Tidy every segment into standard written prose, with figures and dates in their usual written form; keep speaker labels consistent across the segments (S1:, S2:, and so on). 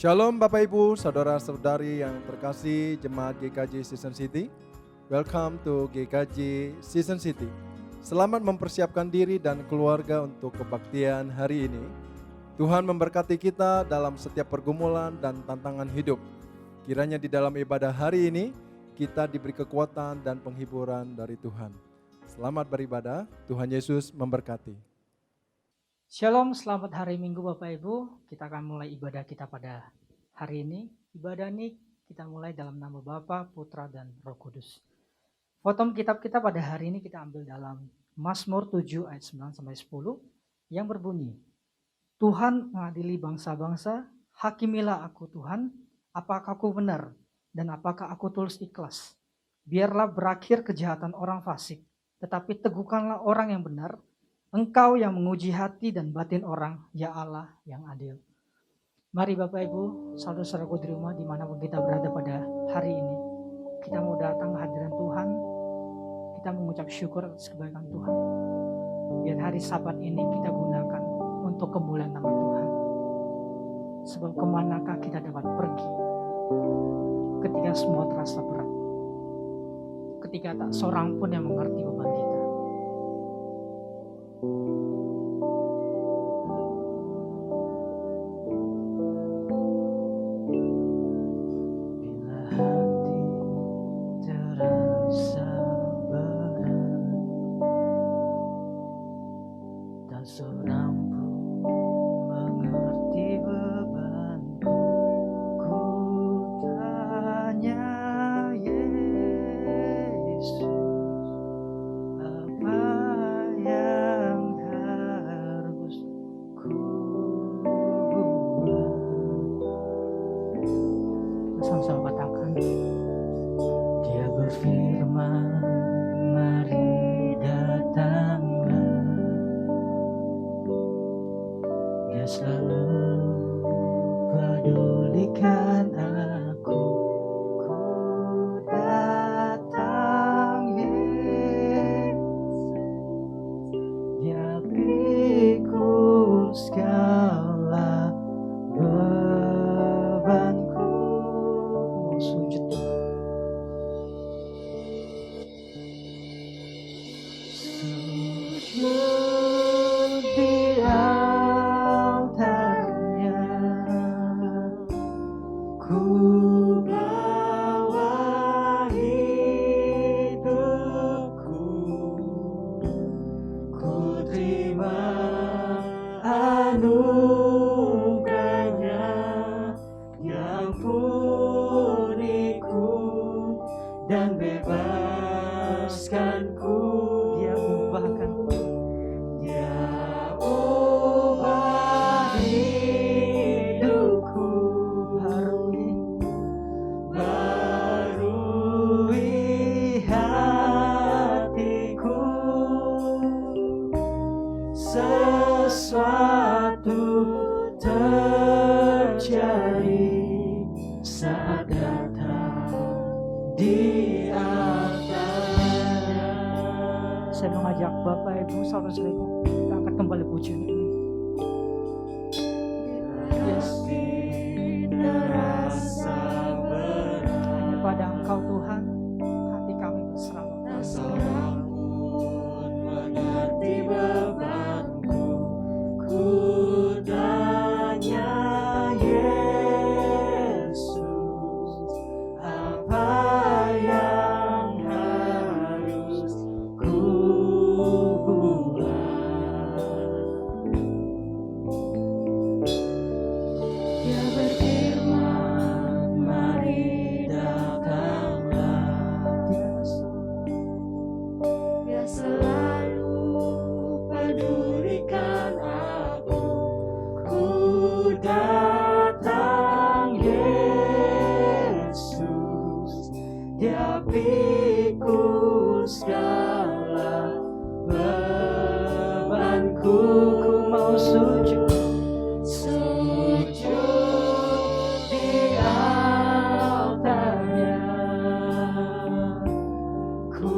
S1: Shalom Bapak Ibu, Saudara-saudari yang terkasih Jemaat GKJ Season City. Welcome to GKJ Season City. Selamat mempersiapkan diri dan keluarga untuk kebaktian hari ini. Tuhan memberkati kita dalam setiap pergumulan dan tantangan hidup. Kiranya di dalam ibadah hari ini, kita diberi kekuatan dan penghiburan dari Tuhan. Selamat beribadah, Tuhan Yesus memberkati.
S2: Shalom, selamat hari Minggu Bapak Ibu. Kita akan mulai ibadah kita pada hari ini. Ibadah ini kita mulai dalam nama Bapa, Putra, dan Roh Kudus. Foto kitab kita pada hari ini kita ambil dalam Mazmur 7 ayat 9-10 yang berbunyi, Tuhan mengadili bangsa-bangsa, hakimilah aku Tuhan, apakah aku benar dan apakah aku tulus ikhlas. Biarlah berakhir kejahatan orang fasik, tetapi teguhkanlah orang yang benar. Engkau yang menguji hati dan batin orang, ya Allah yang adil. Mari Bapak Ibu, saudara-saudaraku di rumah dimanapun kita berada pada hari ini. Kita mau datang ke hadirat Tuhan, kita mengucap syukur atas kebaikan Tuhan. Biar hari Sabat ini kita gunakan untuk kemuliaan nama Tuhan. Sebab kemanakah kita dapat pergi ketika semua terasa berat. Ketika tak seorang pun yang mengerti beban kita. Saya mengajak Bapak Ibu, saudara-saudaraku, kita angkat kembali pujian ini. Yes. Hanya pada Engkau Tuhan, hati kami berserah.
S3: Seorang pun mengerti bebanku, kudanya Yesus, apa yang harus ku pikul segala bebanku, ku mau sujud di altarnya, ku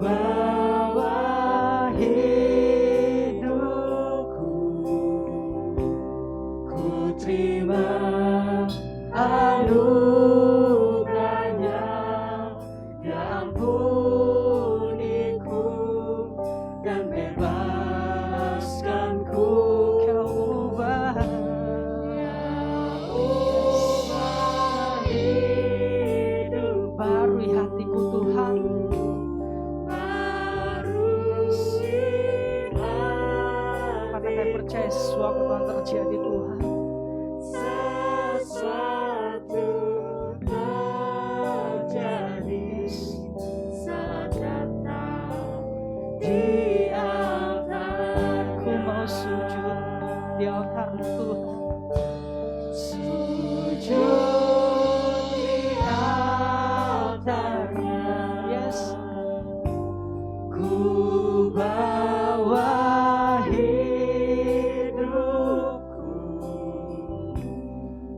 S3: bawa hidupku, ku terima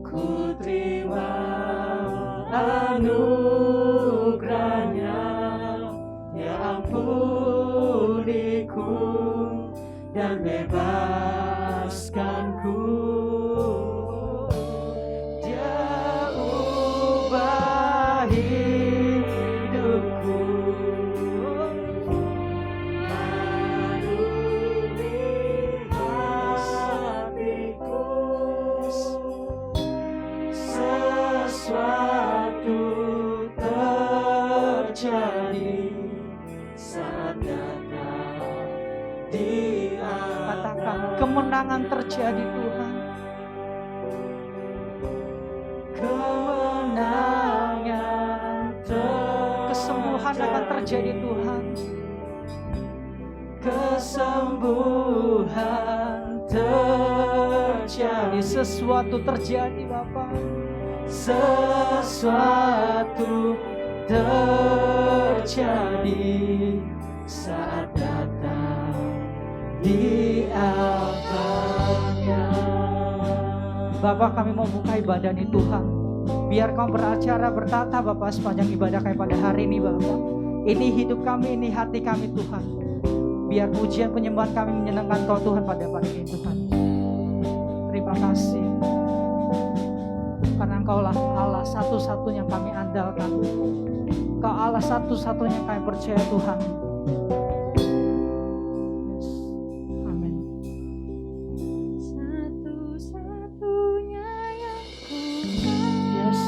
S3: ku terima anugerahnya, ya ampuniku dan bebaskanku. Dia ubah hidupku, penuhi hatiku. Sesuatu terjadi saat datang di
S2: Katakan kemenangan terjadi Tuhan.
S3: kemenangan
S2: Kesembuhan akan terjadi Tuhan.
S3: kesembuhan terjadi,
S2: Sesuatu terjadi Bapak.
S3: sesuatu terjadi saat datang di Albanya.
S2: Bapak, kami mau buka ibadah ini Tuhan. Biar kau beracara, bertata Bapak sepanjang ibadah kami pada hari ini Bapak. Ini hidup kami, ini hati kami Tuhan. Biar pujian penyembahan kami menyenangkan Kau Tuhan pada pagi ini Tuhan. Terima kasih. Karena Engkaulah Allah satu-satunya yang kami andalkan. Kau Allah satu-satunya yang kami percaya Tuhan. Amin.
S3: Satu-satunya yang
S2: Yes.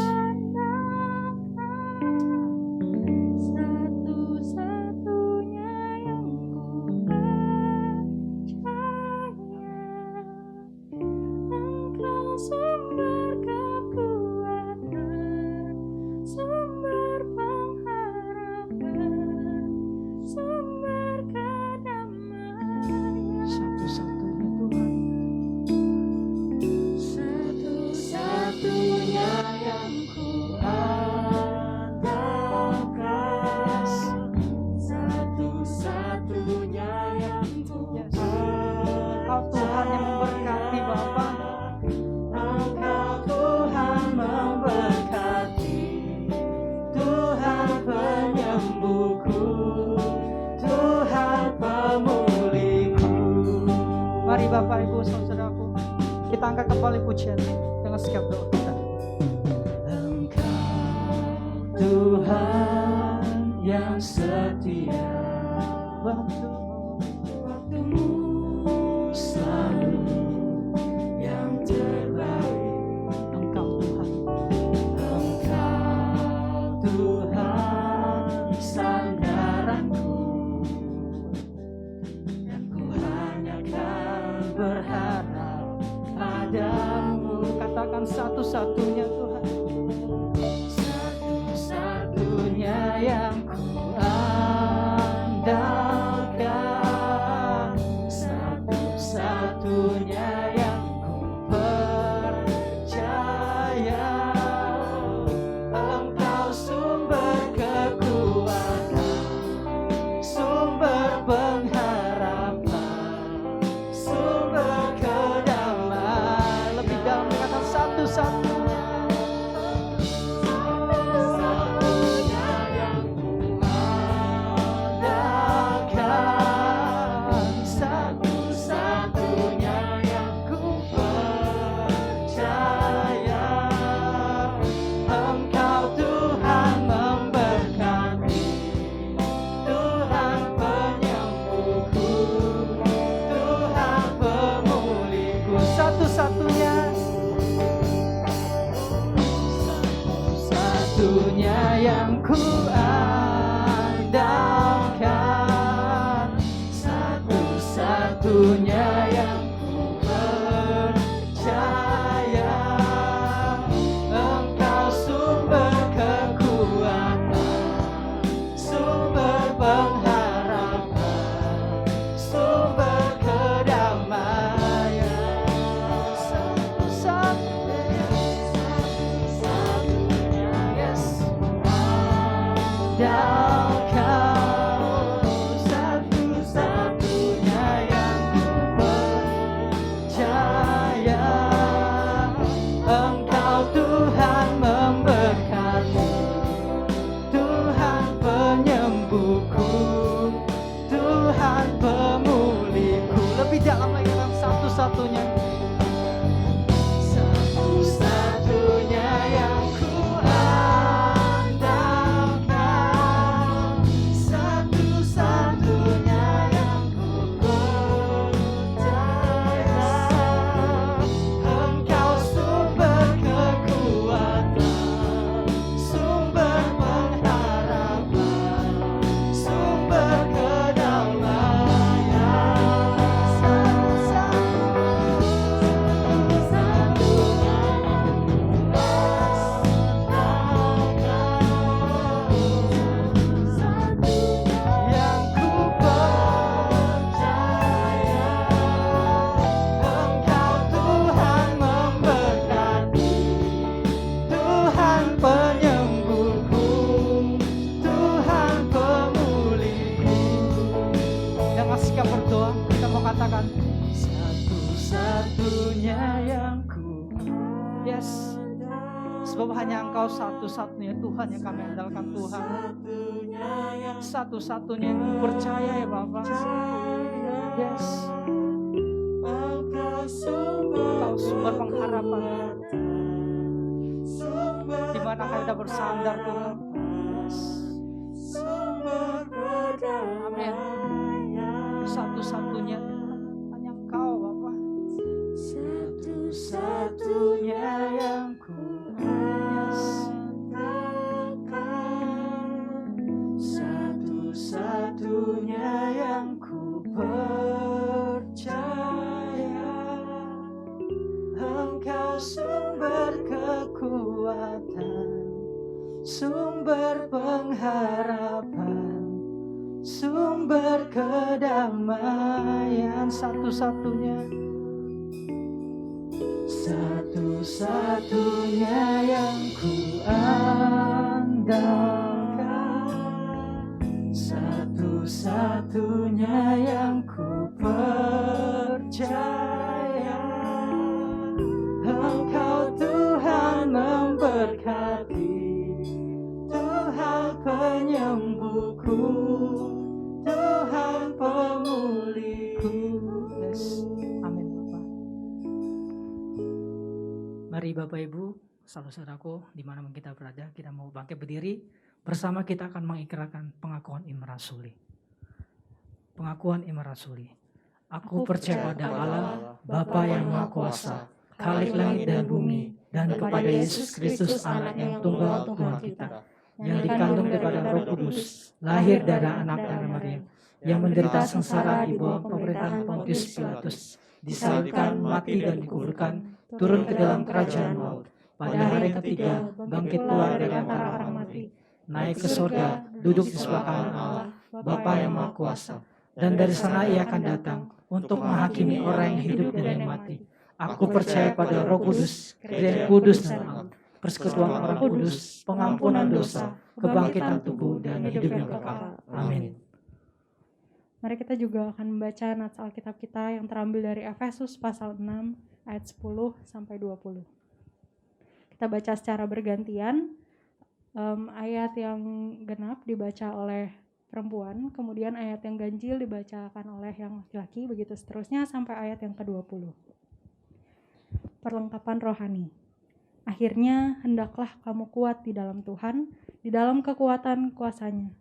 S3: satu-satunya yang ku percaya, Engkau sumber kekuatan, sumber pengharapan, sumber kedamaian.
S2: Satu-satunya Tuhan.
S3: Satu-satunya yang ku andalkan, satu-satunya yang ku
S2: Yes. Kau Tuhan yang memberkati Bapak.
S3: Engkau Tuhan memberkati, Tuhan penyembuhku, Tuhan pemulihku.
S2: Mari Bapak Ibu saudaraku, kita angkat kembali pujian dengan setiap doa kita.
S3: Engkau Tuhan yang setia, waktumu selalu yang terbaik.
S2: Engkau Tuhan.
S3: Engkau Tuhan sandaranku, dan ku hanya akan berharap padamu.
S2: Katakan satu-satunya Tuhan.
S3: Satu-satunya yang ku andalkan, satu-satunya yang ku percaya, Engkau sumber kekuatan, sumber pengharapan, sumber kedamaian.
S2: Lebih dalam kata satu-satunya.
S3: Satu-satunya yang ku andalkan, satu-satunya yang ku percaya, Engkau Tuhan memberkati, Tuhan penyembuhku, Tuhan pemulihku.
S2: Satu-satunya.
S3: Satu-satunya yang ku andalkan, satu-satunya yang ku percaya, Engkau sumber kekuatan, sumber pengharapan, sumber kedamaian.
S2: Satu-satunya.
S3: Yes. Andalkan, satu-satunya yang ku percaya, Engkau
S2: satu-satunya yang ku. Yes. Sebab hanya Engkau satu-satunya Tuhan yang kami andalkan Tuhan. Satu-satunya yang ku percaya ya Bapa. Yes. Engkau sumber pengharapan. Di mana kami dapat bersandar Tuhan. Yes. Amin. Satu-satunya hanya Engkau Bapa. Satu-satunya yang ku. Satu-satunya yang ku percaya. Engkau sumber kekuatan, sumber pengharapan, sumber kedamaian. Satu-satunya, satu-satunya yang ku andalkan, satu-satunya yang ku percaya. Engkau Tuhan memberkati, Tuhan penyembuhku, Tuhan pemulihku. Yes. Amin Bapak. Mari Bapak Ibu, saudara-saudaraku, dimanapun kita berada, kita mau bangkit berdiri. Bersama kita akan mengikrarkan pengakuan iman rasuli. Pengakuan iman rasuli. Aku percaya pada Allah, Bapa yang Maha Kuasa, Khalik langit dan bumi, dan kepada Yesus Kristus Anaknya yang tunggal Tuhan kita, yang dikandung daripada Roh Kudus, lahir dari anak darah Maria, yang menderita sengsara di bawah pemerintahan Pontius Pilatus, disalibkan, mati dan dikuburkan, turun ke dalam kerajaan maut. Pada hari ketiga, bangkit keluar dari antara orang mati, naik ke surga, duduk di sebelah kanan Allah, Bapa yang Maha Kuasa, dan dari sana Ia akan datang untuk menghakimi orang yang hidup dan yang mati. Aku percaya pada Roh Kudus, Gereja Kudus dan am, persekutuan orang kudus, pengampunan dosa, kebangkitan tubuh dan hidup yang kekal. Amin.
S4: Mari kita juga akan membaca nats Alkitab kita yang terambil dari Efesus pasal 6 ayat 10 sampai 20. Kita baca secara bergantian. Ayat yang genap dibaca oleh perempuan, kemudian ayat yang ganjil dibacakan oleh yang laki-laki, begitu seterusnya sampai ayat yang ke-20. Perlengkapan rohani. Akhirnya hendaklah kamu kuat di dalam Tuhan, di dalam kekuatan kuasa-Nya.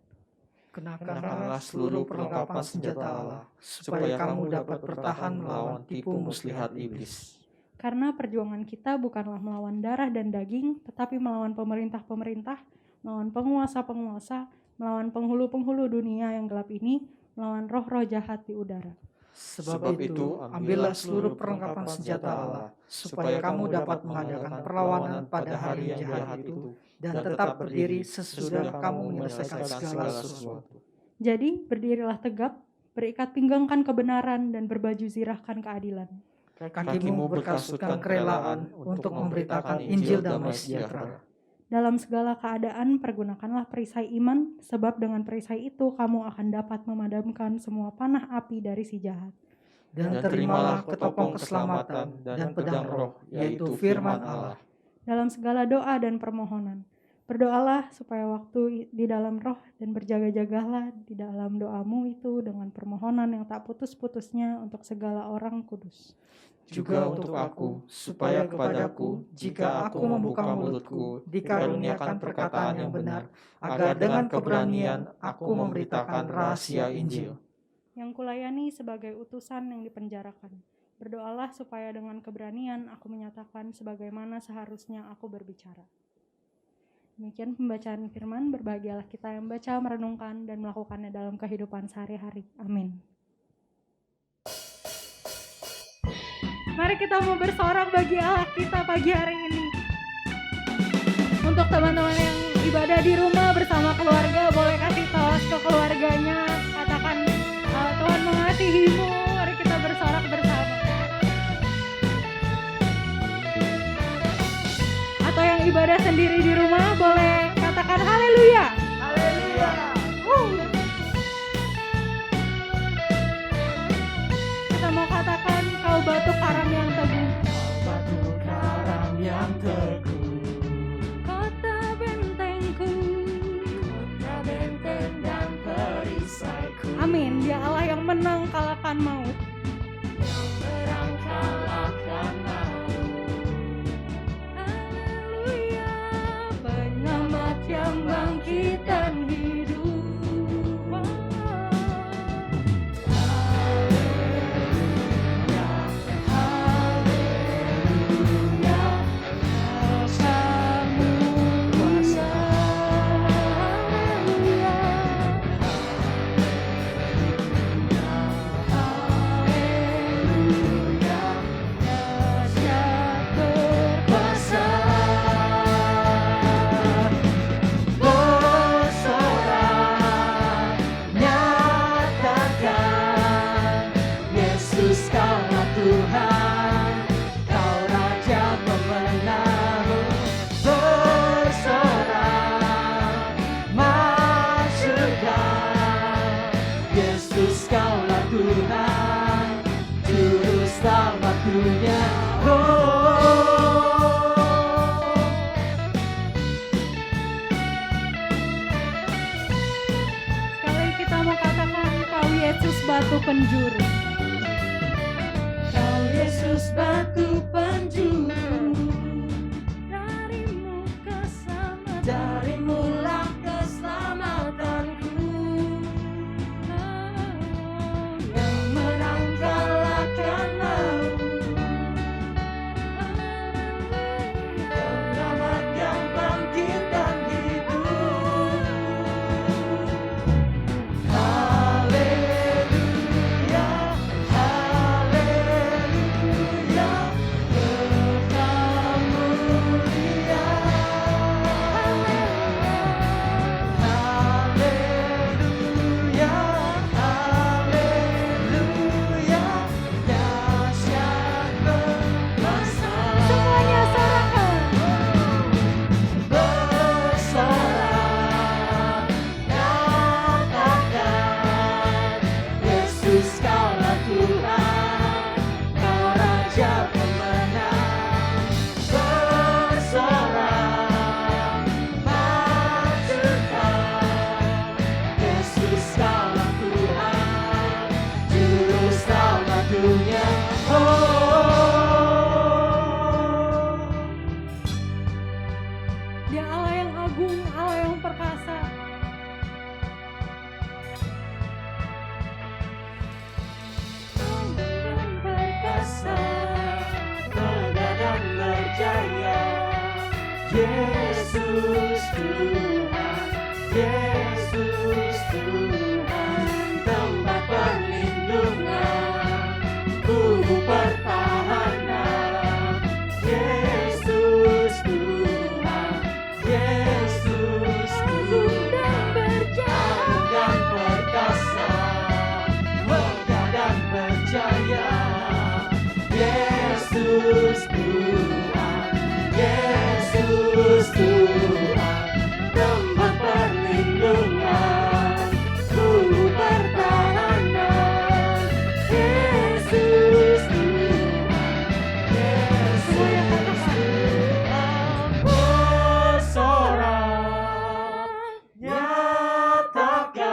S3: Kenakanlah seluruh perlengkapan senjata Allah, supaya kamu dapat bertahan melawan tipu muslihat iblis.
S4: Karena perjuangan kita bukanlah melawan darah dan daging, tetapi melawan pemerintah-pemerintah, melawan penguasa-penguasa, melawan penghulu-penghulu dunia yang gelap ini, melawan roh-roh jahat di udara.
S3: Sebab itu, ambillah seluruh perlengkapan senjata Allah, supaya kamu dapat mengadakan perlawanan pada hari yang jahat itu, dan tetap berdiri sesudah kamu menyelesaikan segala sesuatu.
S4: Jadi, berdirilah tegap, berikat pinggangkan kebenaran, dan berbaju zirahkan keadilan.
S3: Kakimu berkasutkan kerelaan untuk memberitakan Injil damai sejahtera.
S4: Dalam segala keadaan, pergunakanlah perisai iman, sebab dengan perisai itu kamu akan dapat memadamkan semua panah api dari si jahat.
S3: Dan terimalah ketopong keselamatan dan pedang roh, yaitu firman Allah.
S4: Dalam segala doa dan permohonan, berdoalah supaya waktu di dalam roh dan berjaga-jagalah di dalam doamu itu dengan permohonan yang tak putus-putusnya untuk segala orang kudus.
S3: Juga untuk aku, supaya kepadaku, jika aku membuka mulutku, dikaruniakan perkataan yang benar, agar dengan keberanian aku memberitakan rahasia Injil.
S4: Yang kulayani sebagai utusan yang dipenjarakan. Berdoalah supaya dengan keberanian aku menyatakan sebagaimana seharusnya aku berbicara. Demikian pembacaan firman, berbahagialah kita yang baca, merenungkan, dan melakukannya dalam kehidupan sehari-hari. Amin. Mari kita mau bersorak bagi Allah kita pagi hari ini. Untuk teman-teman yang ibadah di rumah bersama keluarga, boleh kasih tos ke keluarganya, katakan Tuhan mengasihimu. Mari kita bersorak bersama. Atau yang ibadah sendiri di rumah, boleh katakan haleluya.
S3: Haleluya.
S4: Kita mau katakan Kau batu karang yang teguh,
S3: batu karang yang teguh,
S4: kota bentengku.
S3: kota benteng dan perisaiku.
S4: Amin. Dia Allah yang menang kalahkan maut.
S3: Perang kalahkan maut.
S4: Haleluya, penyelamat yang bangkit dan hidup.
S3: Haleluya, haleluya,
S4: Kuasamu
S3: kuasa.
S4: haleluya.
S3: Haleluya,
S4: Dahsyat berkuasa.
S3: bersorak, nyatakan Yesus kaulah Tuhan, Kau Raja pemenang. Bersorak, masyurkan Yesus kaulah Tuhan, Juru Selamat dunia.
S4: Sekali kita mau katakan Kau Yesus batu penjuru.
S3: Kau Yesus batu penjuru,
S4: Darimu keselamatan.
S3: darimulah keselamatanku. Yang menang kalahkan maut, pengamat yang bangkit dan hidup. Haleluya, haleluya, Tuhan mulia. Haleluya, haleluya, dahsyat berkuasa.
S4: Semuanya sorakan.
S3: Bersorak, nyatakan Yesus kaulah Tuhan, Kau Raja pemenang. Bersorak, majukan Yesus kaulah Tuhan, Juru Selamat dunia.
S4: Dia Allah yang agung, Allah yang perkasa. Dan perkasa.
S3: Megah dan berjaya, Yesus Tuhan, Yesus Tuhan, tempat perlindungan, tubuh pertahanan. Yesus Tuhan, Yesus Tuhan, agung dan perkasa, megah dan berjaya. Yesus Tuhan, Yesus Tuhan, tempat perlindungan, tubuh pertahanan. Yesus Tuhan, Yesus Tuhan, bersorak, nyatakan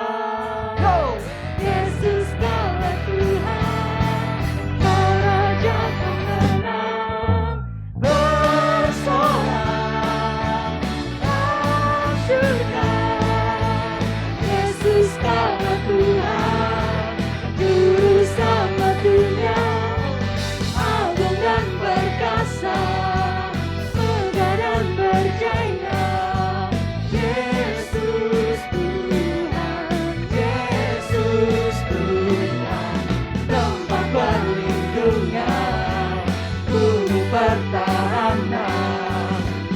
S3: Yesus kaulah Tuhan, Kau Raja pemenang. Bersorak, masyurkan Yesus kaulah Tuhan, Juru Selamat dunia. Agung dan perkasa, megah dan berjaya, Yesus Tuhan, Yesus Tuhan, tempat perlindungan, tubuh pertahanan.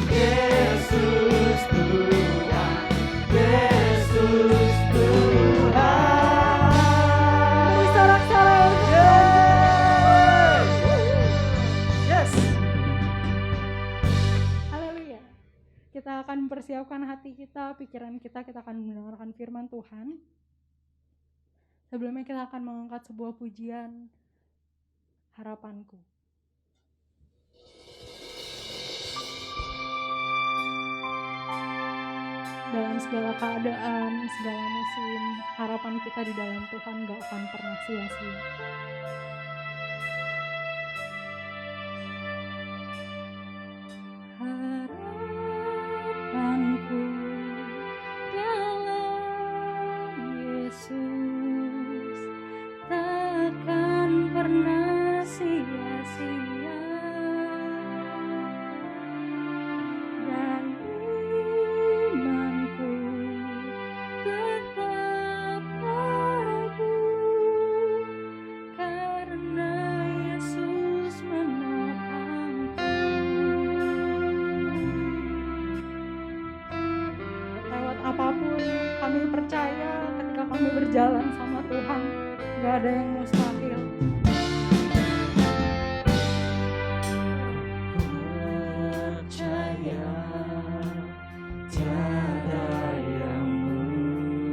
S3: Yesus Tuhan, Yesus Tuhan.
S4: Sorak-sorak.
S3: Yes.
S4: Haleluya. Kita akan mempersiapkan hati kita, pikiran kita akan mendengarkan firman Tuhan. Sebelumnya kita akan mengangkat sebuah pujian. harapanku. Dalam segala keadaan, segala musim, harapan kita di dalam Tuhan gak akan pernah sia-sia. Harapanku dalam Yesus takkan pernah sia-sia. Dan imanku tetap teguh karena Yesus menopangku. Lewat apapun kami percaya ketika kami berjalan sama Tuhan, gak ada yang mustahil.
S3: Percaya tiada yang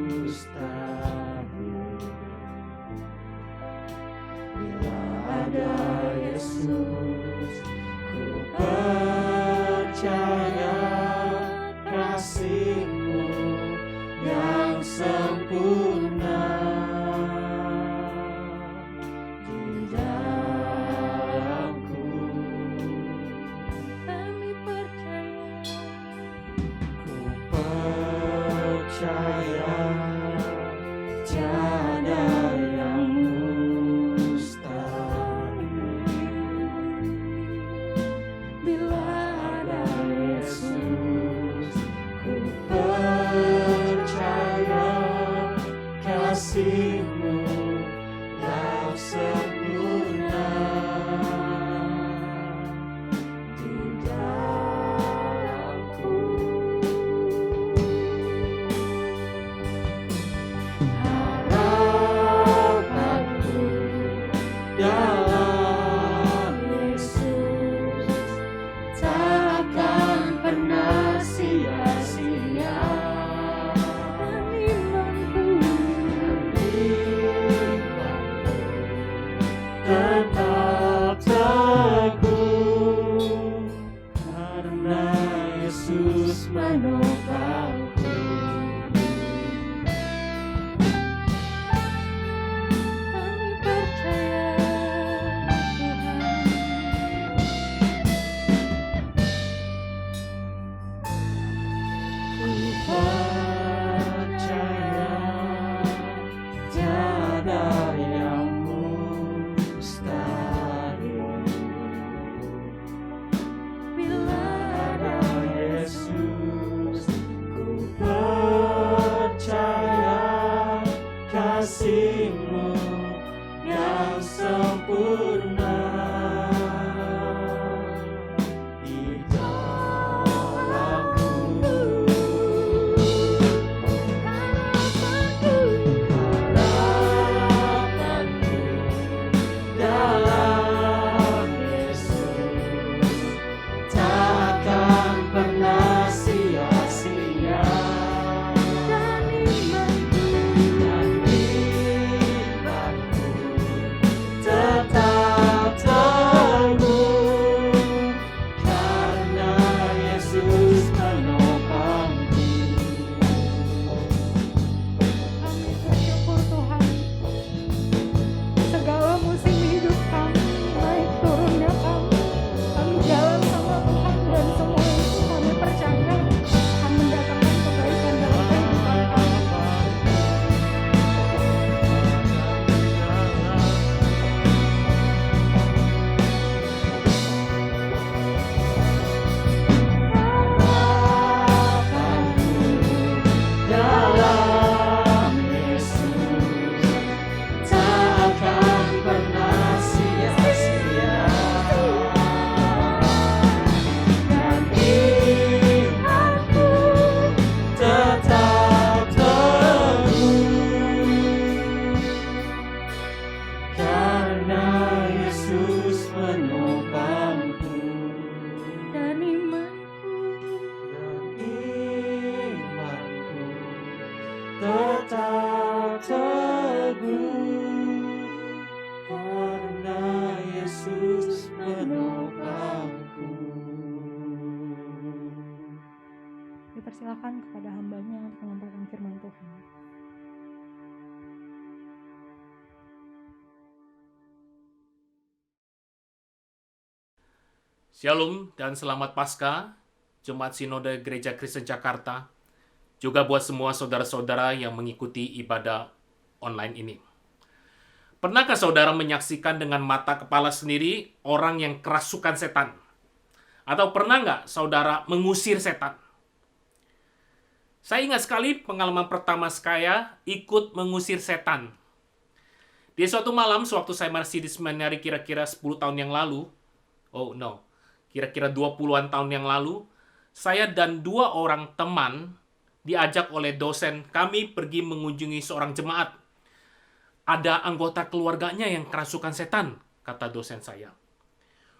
S3: mustahil bila ada Yesus. Ku percaya kasih-Mu yang sempurna di dalamku.
S4: Kami percaya
S3: Ku percaya tiada yang mustahil bila ada Yesus. Ku percaya kasih-Mu yang sempurna di dalamku. Harapanku dalam Yesus takkan pernah sia-sia.
S4: imanku
S3: Tetap teguh karena Yesus menopangku.
S4: kami percaya Tuhan.
S3: Ku percaya tiada yang mustahil bila ada Yesus. Ku percaya kasih-Mu yang sempurna di dalamku. Harapanku dalam Yesus takkan pernah sia-sia.
S4: Dan imanku
S3: Tetap teguh karena Yesus menopangku.
S4: kami bersyukur Tuhan. Segala musim hidup kami, naik turunnya kami jalan sama Tuhan, dan semua itu kami percaya akan mendatangkan kebaikan dalam kehidupan kami.
S3: Harapanku dalam Yesus takkan pernah sia-sia. Dan imanku tetap teguh karena Yesus menopangku.
S4: Dan imanku
S3: Tetap teguh karena Yesus menopangku.
S4: Dipersilakan kepada hambanya untuk menyampaikan firman Tuhan.
S5: Shalom dan selamat Paskah, Jemaat Sinode Gereja Kristen Jakarta, juga buat semua saudara-saudara yang mengikuti ibadah online ini. Pernahkah saudara menyaksikan dengan mata kepala sendiri orang yang kerasukan setan? Atau pernah nggak saudara mengusir setan? Saya ingat sekali pengalaman pertama saya ikut mengusir setan. Di suatu malam, sewaktu saya masih di seminari kira-kira 10 tahun yang lalu, kira-kira 20-an tahun yang lalu, saya dan 2 orang teman diajak oleh dosen kami pergi mengunjungi seorang jemaat. Ada anggota keluarganya yang kerasukan setan, kata dosen saya.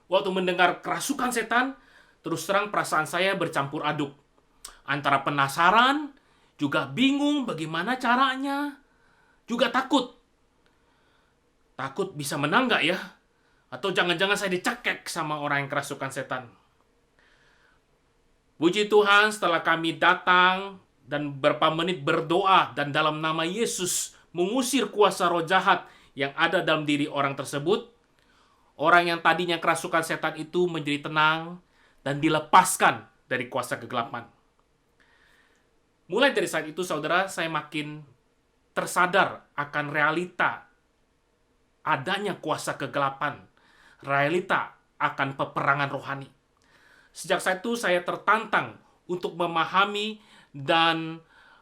S5: Waktu mendengar kerasukan setan, terus terang perasaan saya bercampur aduk. Antara penasaran, juga bingung bagaimana caranya, juga takut. Takut bisa menang nggak ya? Atau jangan-jangan saya dicekek sama orang yang kerasukan setan. Puji Tuhan, setelah kami datang dan beberapa menit berdoa dan dalam nama Yesus mengusir kuasa roh jahat yang ada dalam diri orang tersebut, orang yang tadinya kerasukan setan itu menjadi tenang dan dilepaskan dari kuasa kegelapan. Mulai dari saat itu, saudara, saya makin tersadar akan realita adanya kuasa kegelapan, realita akan peperangan rohani. Sejak saat itu saya tertantang untuk memahami dan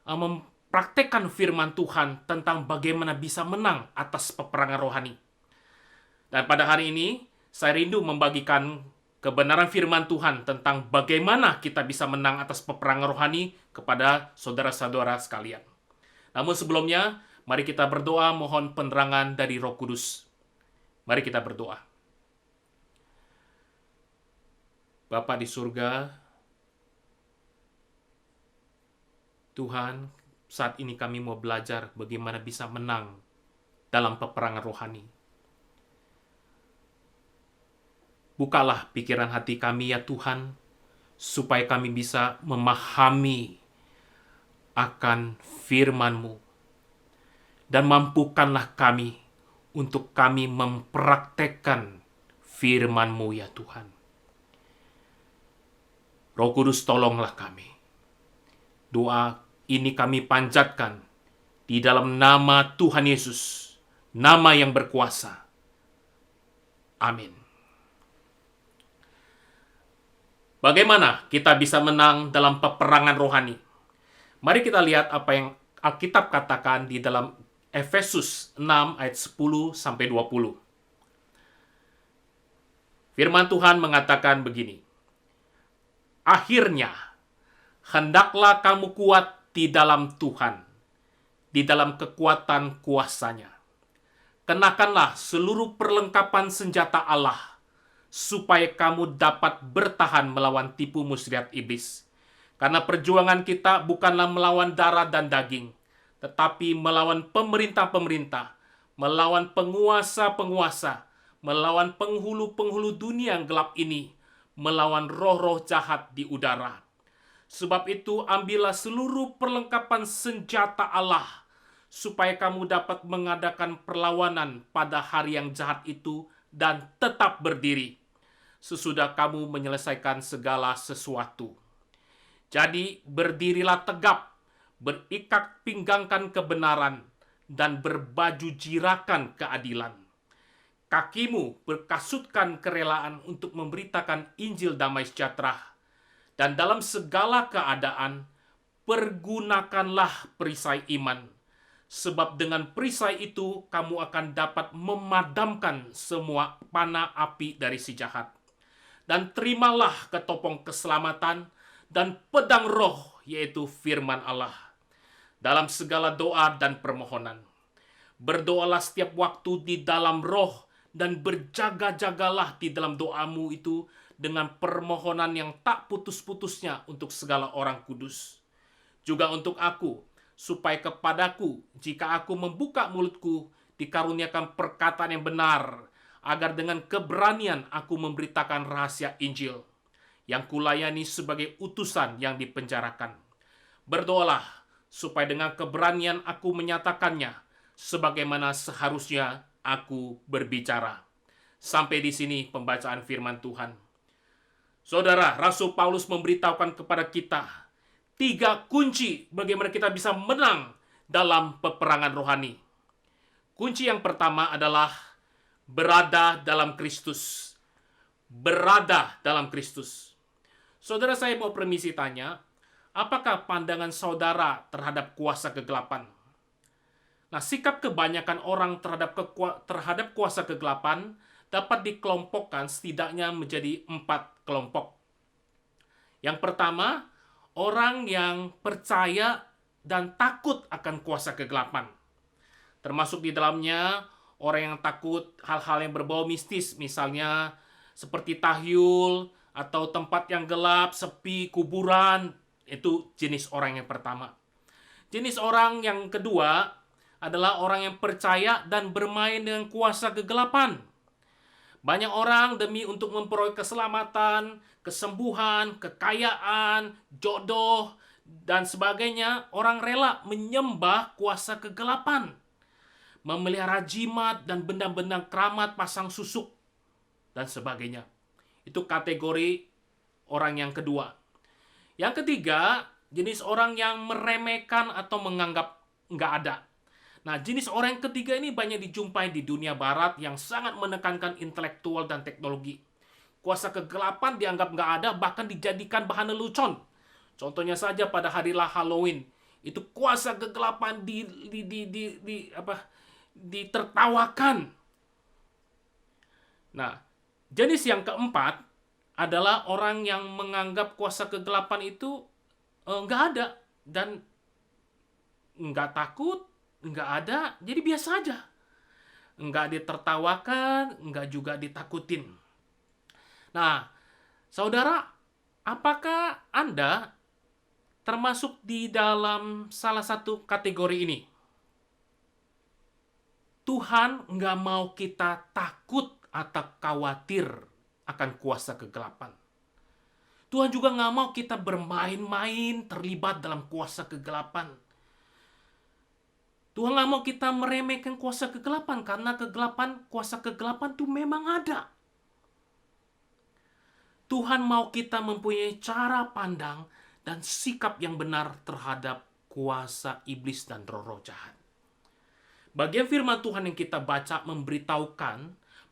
S5: mempraktekkan firman Tuhan tentang bagaimana bisa menang atas peperangan rohani. Dan pada hari ini, saya rindu membagikan kebenaran firman Tuhan tentang bagaimana kita bisa menang atas peperangan rohani kepada saudara-saudara sekalian. Namun sebelumnya, mari kita berdoa mohon penerangan dari Roh Kudus. Mari kita berdoa. Bapa di surga, Tuhan, saat ini kami mau belajar bagaimana bisa menang dalam peperangan rohani. Bukalah pikiran hati kami ya Tuhan, supaya kami bisa memahami akan firman-Mu. Dan mampukanlah kami untuk kami mempraktekkan firman-Mu ya Tuhan. Roh Kudus tolonglah kami. Doa ini kami panjatkan di dalam nama Tuhan Yesus, nama yang berkuasa. Amin. Bagaimana kita bisa menang dalam peperangan rohani? Mari kita lihat apa yang Alkitab katakan di dalam Efesus 6 ayat 10-20. Firman Tuhan mengatakan begini, akhirnya, hendaklah kamu kuat di dalam Tuhan, di dalam kekuatan kuasa-Nya. Kenakanlah seluruh perlengkapan senjata Allah, supaya kamu dapat bertahan melawan tipu muslihat iblis. Karena perjuangan kita bukanlah melawan darah dan daging, tetapi melawan pemerintah-pemerintah, melawan penguasa-penguasa, melawan penghulu-penghulu dunia yang gelap ini, melawan roh-roh jahat di udara. Sebab itu ambillah seluruh perlengkapan senjata Allah, supaya kamu dapat mengadakan perlawanan pada hari yang jahat itu dan tetap berdiri, sesudah kamu menyelesaikan segala sesuatu. Jadi berdirilah tegap, berikat pinggangkan kebenaran, dan berbaju jirakan keadilan. Kakimu berkasutkan kerelaan untuk memberitakan Injil damai sejahtera. Dan dalam segala keadaan, pergunakanlah perisai iman. Sebab dengan perisai itu, kamu akan dapat memadamkan semua panah api dari si jahat. Dan terimalah ketopong keselamatan dan pedang roh, yaitu firman Allah. Dalam segala doa dan permohonan, berdoalah setiap waktu di dalam roh, dan berjaga-jagalah di dalam doamu itu dengan permohonan yang tak putus-putusnya untuk segala orang kudus. Juga untuk aku, supaya kepadaku, jika aku membuka mulutku, dikaruniakan perkataan yang benar, agar dengan keberanian aku memberitakan rahasia Injil yang kulayani sebagai utusan yang dipenjarakan. Berdoalah supaya dengan keberanian aku menyatakannya sebagaimana seharusnya aku berbicara. Sampai di sini pembacaan firman Tuhan. Saudara, Rasul Paulus memberitahukan kepada kita 3 kunci bagaimana kita bisa menang dalam peperangan rohani. Kunci yang pertama adalah berada dalam Kristus. Berada dalam Kristus. Saudara, saya mau permisi tanya, apakah pandangan saudara terhadap kuasa kegelapan? Nah, sikap kebanyakan orang terhadap kuasa kegelapan dapat dikelompokkan setidaknya menjadi 4 kelompok. Yang pertama, orang yang percaya dan takut akan kuasa kegelapan. Termasuk di dalamnya orang yang takut hal-hal yang berbau mistis, misalnya seperti tahyul atau tempat yang gelap, sepi, kuburan. Itu jenis orang yang pertama. Jenis orang yang kedua adalah orang yang percaya dan bermain dengan kuasa kegelapan. Banyak orang demi untuk memperoleh keselamatan, kesembuhan, kekayaan, jodoh, dan sebagainya, orang rela menyembah kuasa kegelapan, memelihara jimat dan benda-benda keramat, pasang susuk, dan sebagainya. Itu kategori orang yang kedua. Yang ketiga, jenis orang yang meremehkan atau menganggap nggak ada. Nah, jenis orang yang ketiga ini banyak dijumpai di dunia barat yang sangat menekankan intelektual dan teknologi. Kuasa kegelapan dianggap nggak ada, bahkan dijadikan bahan lelucon. Contohnya saja pada hari Halloween, itu kuasa kegelapan ditertawakan. Nah, jenis yang keempat adalah orang yang menganggap kuasa kegelapan itu nggak ada dan nggak takut, nggak ada, jadi biasa aja. Nggak ditertawakan, nggak juga ditakutin. Nah, saudara, apakah Anda termasuk di dalam salah satu kategori ini? Tuhan nggak mau kita takut atau khawatir akan kuasa kegelapan. Tuhan juga nggak mau kita bermain-main terlibat dalam kuasa kegelapan. Tuhan nggak mau kita meremehkan kuasa kegelapan, karena kuasa kegelapan itu memang ada. Tuhan mau kita mempunyai cara pandang dan sikap yang benar terhadap kuasa iblis dan roh-roh jahat. Bagian firman Tuhan yang kita baca memberitahukan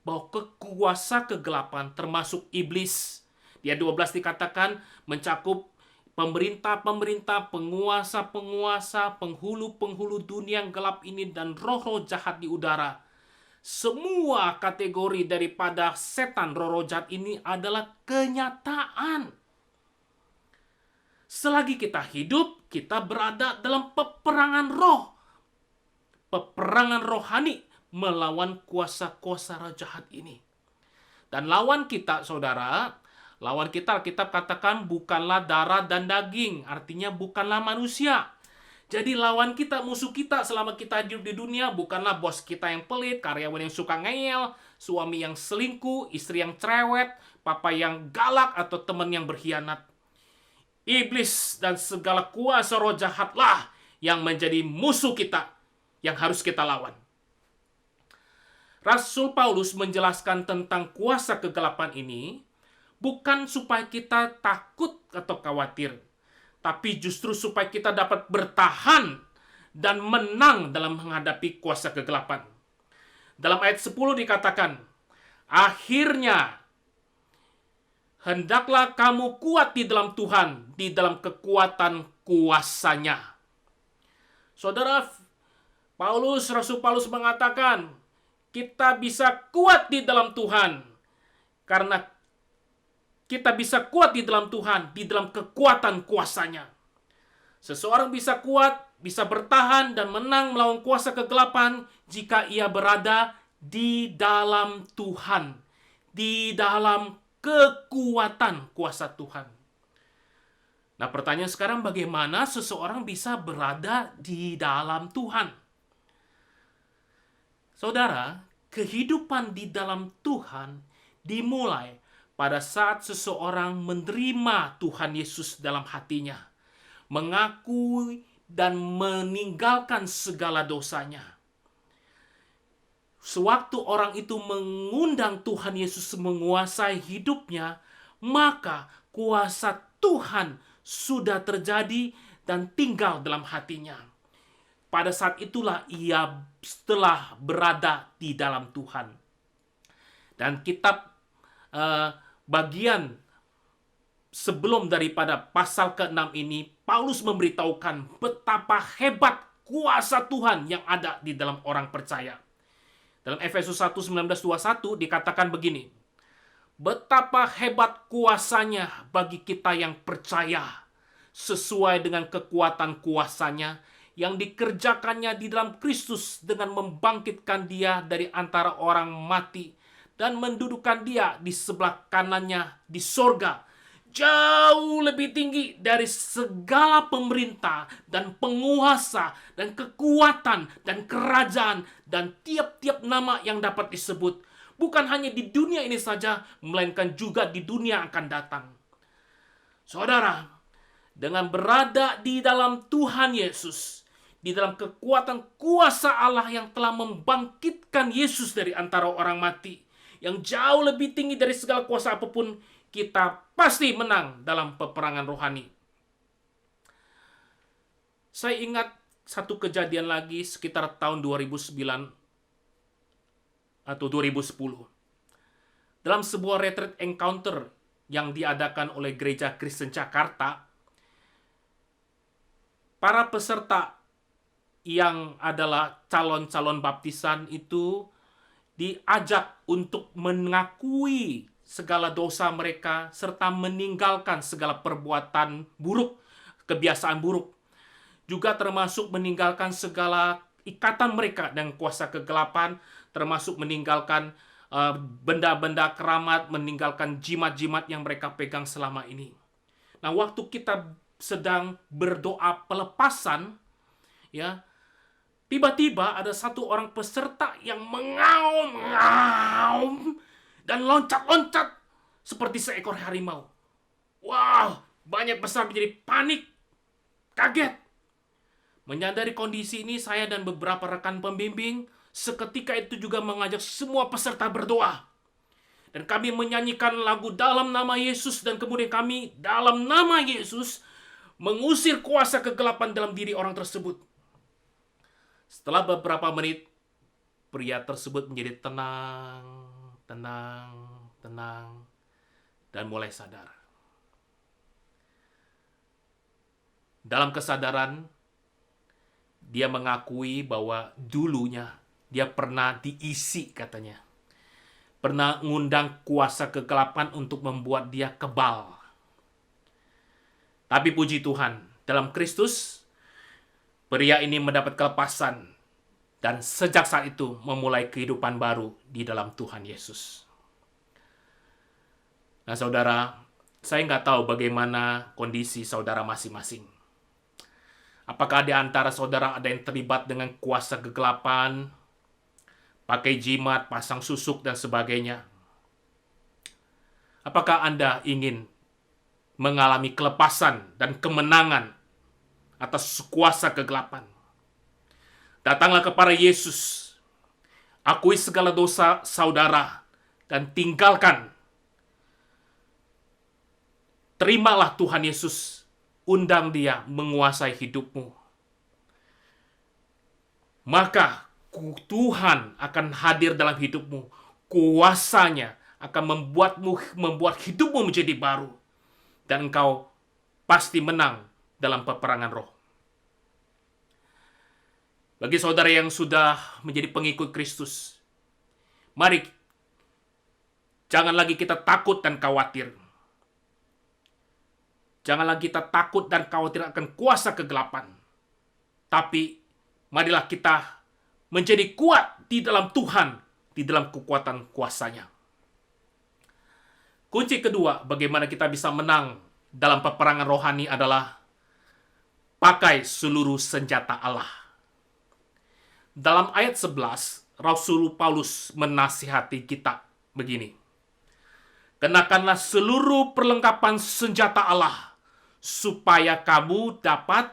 S5: bahwa kuasa kegelapan termasuk iblis. Di ayat 12 dikatakan mencakup pemerintah-pemerintah, penguasa-penguasa, penghulu-penghulu dunia yang gelap ini, dan roh-roh jahat di udara. Semua kategori daripada setan, roh-roh jahat ini adalah kenyataan. Selagi kita hidup, kita berada dalam peperangan roh. Peperangan rohani melawan kuasa-kuasa roh jahat ini. Dan lawan kita, saudara, lawan kita, Alkitab katakan bukanlah darah dan daging, artinya bukanlah manusia. Jadi lawan kita, musuh kita selama kita hidup di dunia bukanlah bos kita yang pelit, karyawan yang suka ngeyel, suami yang selingkuh, istri yang cerewet, papa yang galak, atau teman yang berkhianat. Iblis dan segala kuasa roh jahatlah yang menjadi musuh kita, yang harus kita lawan. Rasul Paulus menjelaskan tentang kuasa kegelapan ini bukan supaya kita takut atau khawatir, tapi justru supaya kita dapat bertahan dan menang dalam menghadapi kuasa kegelapan. Dalam ayat 10 dikatakan, akhirnya hendaklah kamu kuat di dalam Tuhan, di dalam kekuatan kuasa-Nya. Saudara, Rasul Paulus mengatakan, kita bisa kuat di dalam Tuhan, karena kita bisa kuat di dalam Tuhan, di dalam kekuatan kuasa-Nya. Seseorang bisa kuat, bisa bertahan dan menang melawan kuasa kegelapan jika ia berada di dalam Tuhan, di dalam kekuatan kuasa Tuhan. Nah, pertanyaan sekarang, bagaimana seseorang bisa berada di dalam Tuhan? Saudara, kehidupan di dalam Tuhan dimulai pada saat seseorang menerima Tuhan Yesus dalam hatinya, mengakui dan meninggalkan segala dosanya. Sewaktu orang itu mengundang Tuhan Yesus menguasai hidupnya, maka kuasa Tuhan sudah terjadi dan tinggal dalam hatinya. Pada saat itulah ia setelah berada di dalam Tuhan. Dan kitab bagian sebelum daripada pasal ke-6 ini, Paulus memberitahukan betapa hebat kuasa Tuhan yang ada di dalam orang percaya. Dalam Efesus 1:19-21 dikatakan begini, betapa hebat kuasanya bagi kita yang percaya, sesuai dengan kekuatan kuasanya yang dikerjakannya di dalam Kristus dengan membangkitkan dia dari antara orang mati dan mendudukan dia di sebelah kanannya di sorga, jauh lebih tinggi dari segala pemerintah dan penguasa dan kekuatan dan kerajaan dan tiap-tiap nama yang dapat disebut. Bukan hanya di dunia ini saja, melainkan juga di dunia yang akan datang. Saudara, dengan berada di dalam Tuhan Yesus, di dalam kekuatan kuasa Allah yang telah membangkitkan Yesus dari antara orang mati, yang jauh lebih tinggi dari segala kuasa apapun, kita pasti menang dalam peperangan rohani. Saya ingat satu kejadian lagi sekitar tahun 2009 atau 2010. Dalam sebuah retreat encounter yang diadakan oleh Gereja Kristen Jakarta, para peserta yang adalah calon-calon baptisan itu diajak untuk mengakui segala dosa mereka, serta meninggalkan segala perbuatan buruk, kebiasaan buruk. Juga termasuk meninggalkan segala ikatan mereka dengan kuasa kegelapan, termasuk meninggalkan benda-benda keramat, meninggalkan jimat-jimat yang mereka pegang selama ini. Nah, waktu kita sedang berdoa pelepasan, ya, tiba-tiba ada satu orang peserta yang mengaum dan loncat-loncat seperti seekor harimau. Wow, banyak peserta menjadi panik, kaget. Menyadari kondisi ini, saya dan beberapa rekan pembimbing seketika itu juga mengajak semua peserta berdoa. Dan kami menyanyikan lagu dalam nama Yesus, dan kemudian kami dalam nama Yesus mengusir kuasa kegelapan dalam diri orang tersebut. Setelah beberapa menit, pria tersebut menjadi tenang, dan mulai sadar. Dalam kesadaran, dia mengakui bahwa dulunya dia pernah diisi, katanya. Pernah ngundang kuasa kegelapan untuk membuat dia kebal. Tapi puji Tuhan, dalam Kristus, pria ini mendapat kelepasan dan sejak saat itu memulai kehidupan baru di dalam Tuhan Yesus. Nah, saudara, saya nggak tahu bagaimana kondisi saudara masing-masing. Apakah di antara saudara ada yang terlibat dengan kuasa kegelapan, pakai jimat, pasang susuk, dan sebagainya? Apakah Anda ingin mengalami kelepasan dan kemenangan atas kuasa kegelapan? Datanglah kepada Yesus, akui segala dosa saudara, dan tinggalkan. Terimalah Tuhan Yesus, undang dia menguasai hidupmu. Maka Tuhan akan hadir dalam hidupmu. Kuasanya akan membuat hidupmu menjadi baru. Dan engkau pasti menang dalam peperangan roh. Bagi saudara yang sudah menjadi pengikut Kristus, mari jangan lagi kita takut dan khawatir. Janganlah kita takut dan khawatir akan kuasa kegelapan. Tapi marilah kita menjadi kuat di dalam Tuhan, di dalam kekuatan kuasanya. Kunci kedua bagaimana kita bisa menang dalam peperangan rohani adalah pakai seluruh senjata Allah. Dalam ayat 11, Rasul Paulus menasihati kita begini. Kenakanlah seluruh perlengkapan senjata Allah, supaya kamu dapat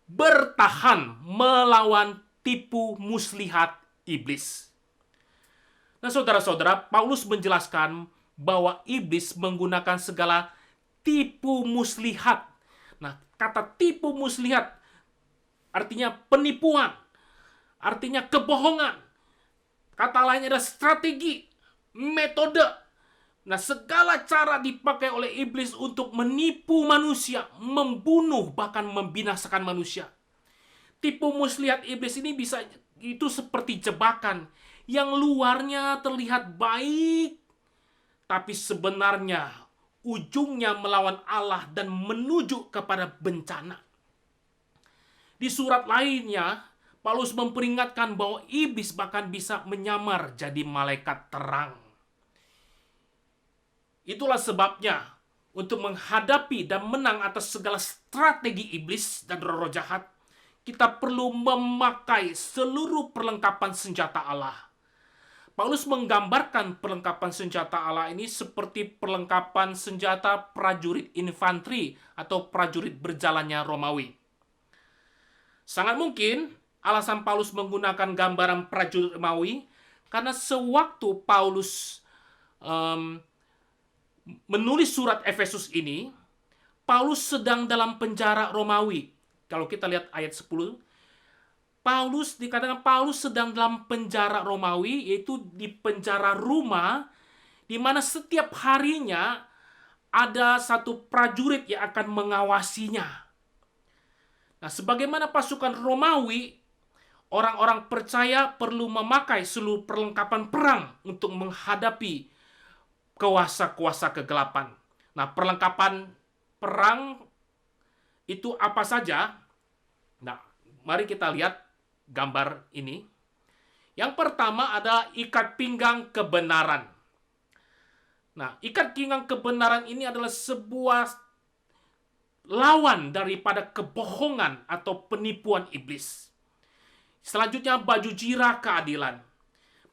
S5: bertahan melawan tipu muslihat iblis. Nah, saudara-saudara, Paulus menjelaskan bahwa iblis menggunakan segala tipu muslihat. Nah, kata tipu muslihat artinya penipuan, artinya kebohongan. Kata lainnya adalah strategi, metode. Nah, segala cara dipakai oleh iblis untuk menipu manusia, membunuh, bahkan membinasakan manusia. Tipu muslihat iblis ini bisa itu seperti jebakan yang luarnya terlihat baik, tapi sebenarnya ujungnya melawan Allah dan menuju kepada bencana. Di surat lainnya, Paulus memperingatkan bahwa iblis bahkan bisa menyamar jadi malaikat terang. Itulah sebabnya, untuk menghadapi dan menang atas segala strategi iblis dan roh-roh jahat, kita perlu memakai seluruh perlengkapan senjata Allah. Paulus menggambarkan perlengkapan senjata Allah ini seperti perlengkapan senjata prajurit infanteri atau prajurit berjalannya Romawi. Sangat mungkin alasan Paulus menggunakan gambaran prajurit Romawi karena sewaktu Paulus menulis surat Efesus ini, Paulus sedang dalam penjara Romawi. Kalau kita lihat ayat 10, dikatakan Paulus sedang dalam penjara Romawi, yaitu di penjara Roma, di mana setiap harinya ada satu prajurit yang akan mengawasinya. Nah, sebagaimana pasukan Romawi, orang-orang percaya perlu memakai seluruh perlengkapan perang untuk menghadapi kuasa-kuasa kegelapan. Nah, perlengkapan perang itu apa saja? Nah, mari kita lihat gambar ini. Yang pertama adalah ikat pinggang kebenaran. Nah, ikat pinggang kebenaran ini adalah sebuah lawan daripada kebohongan atau penipuan iblis. Selanjutnya, baju jirah keadilan.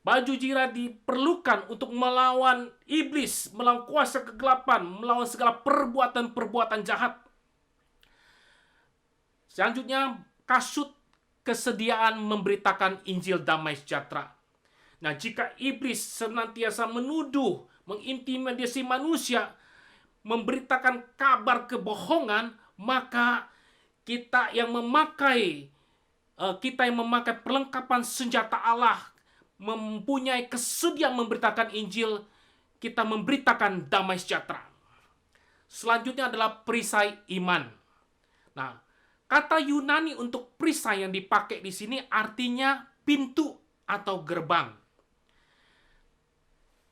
S5: Baju jirah diperlukan untuk melawan iblis, melawan kuasa kegelapan, melawan segala perbuatan-perbuatan jahat. Selanjutnya, kasut kesediaan memberitakan Injil damai sejahtera. Nah, jika iblis senantiasa menuduh, mengintimidasi manusia, memberitakan kabar kebohongan, maka kita yang memakai perlengkapan senjata Allah, mempunyai kesediaan memberitakan Injil, kita memberitakan damai sejahtera. Selanjutnya adalah perisai iman. Nah, kata Yunani untuk perisai yang dipakai di sini artinya pintu atau gerbang.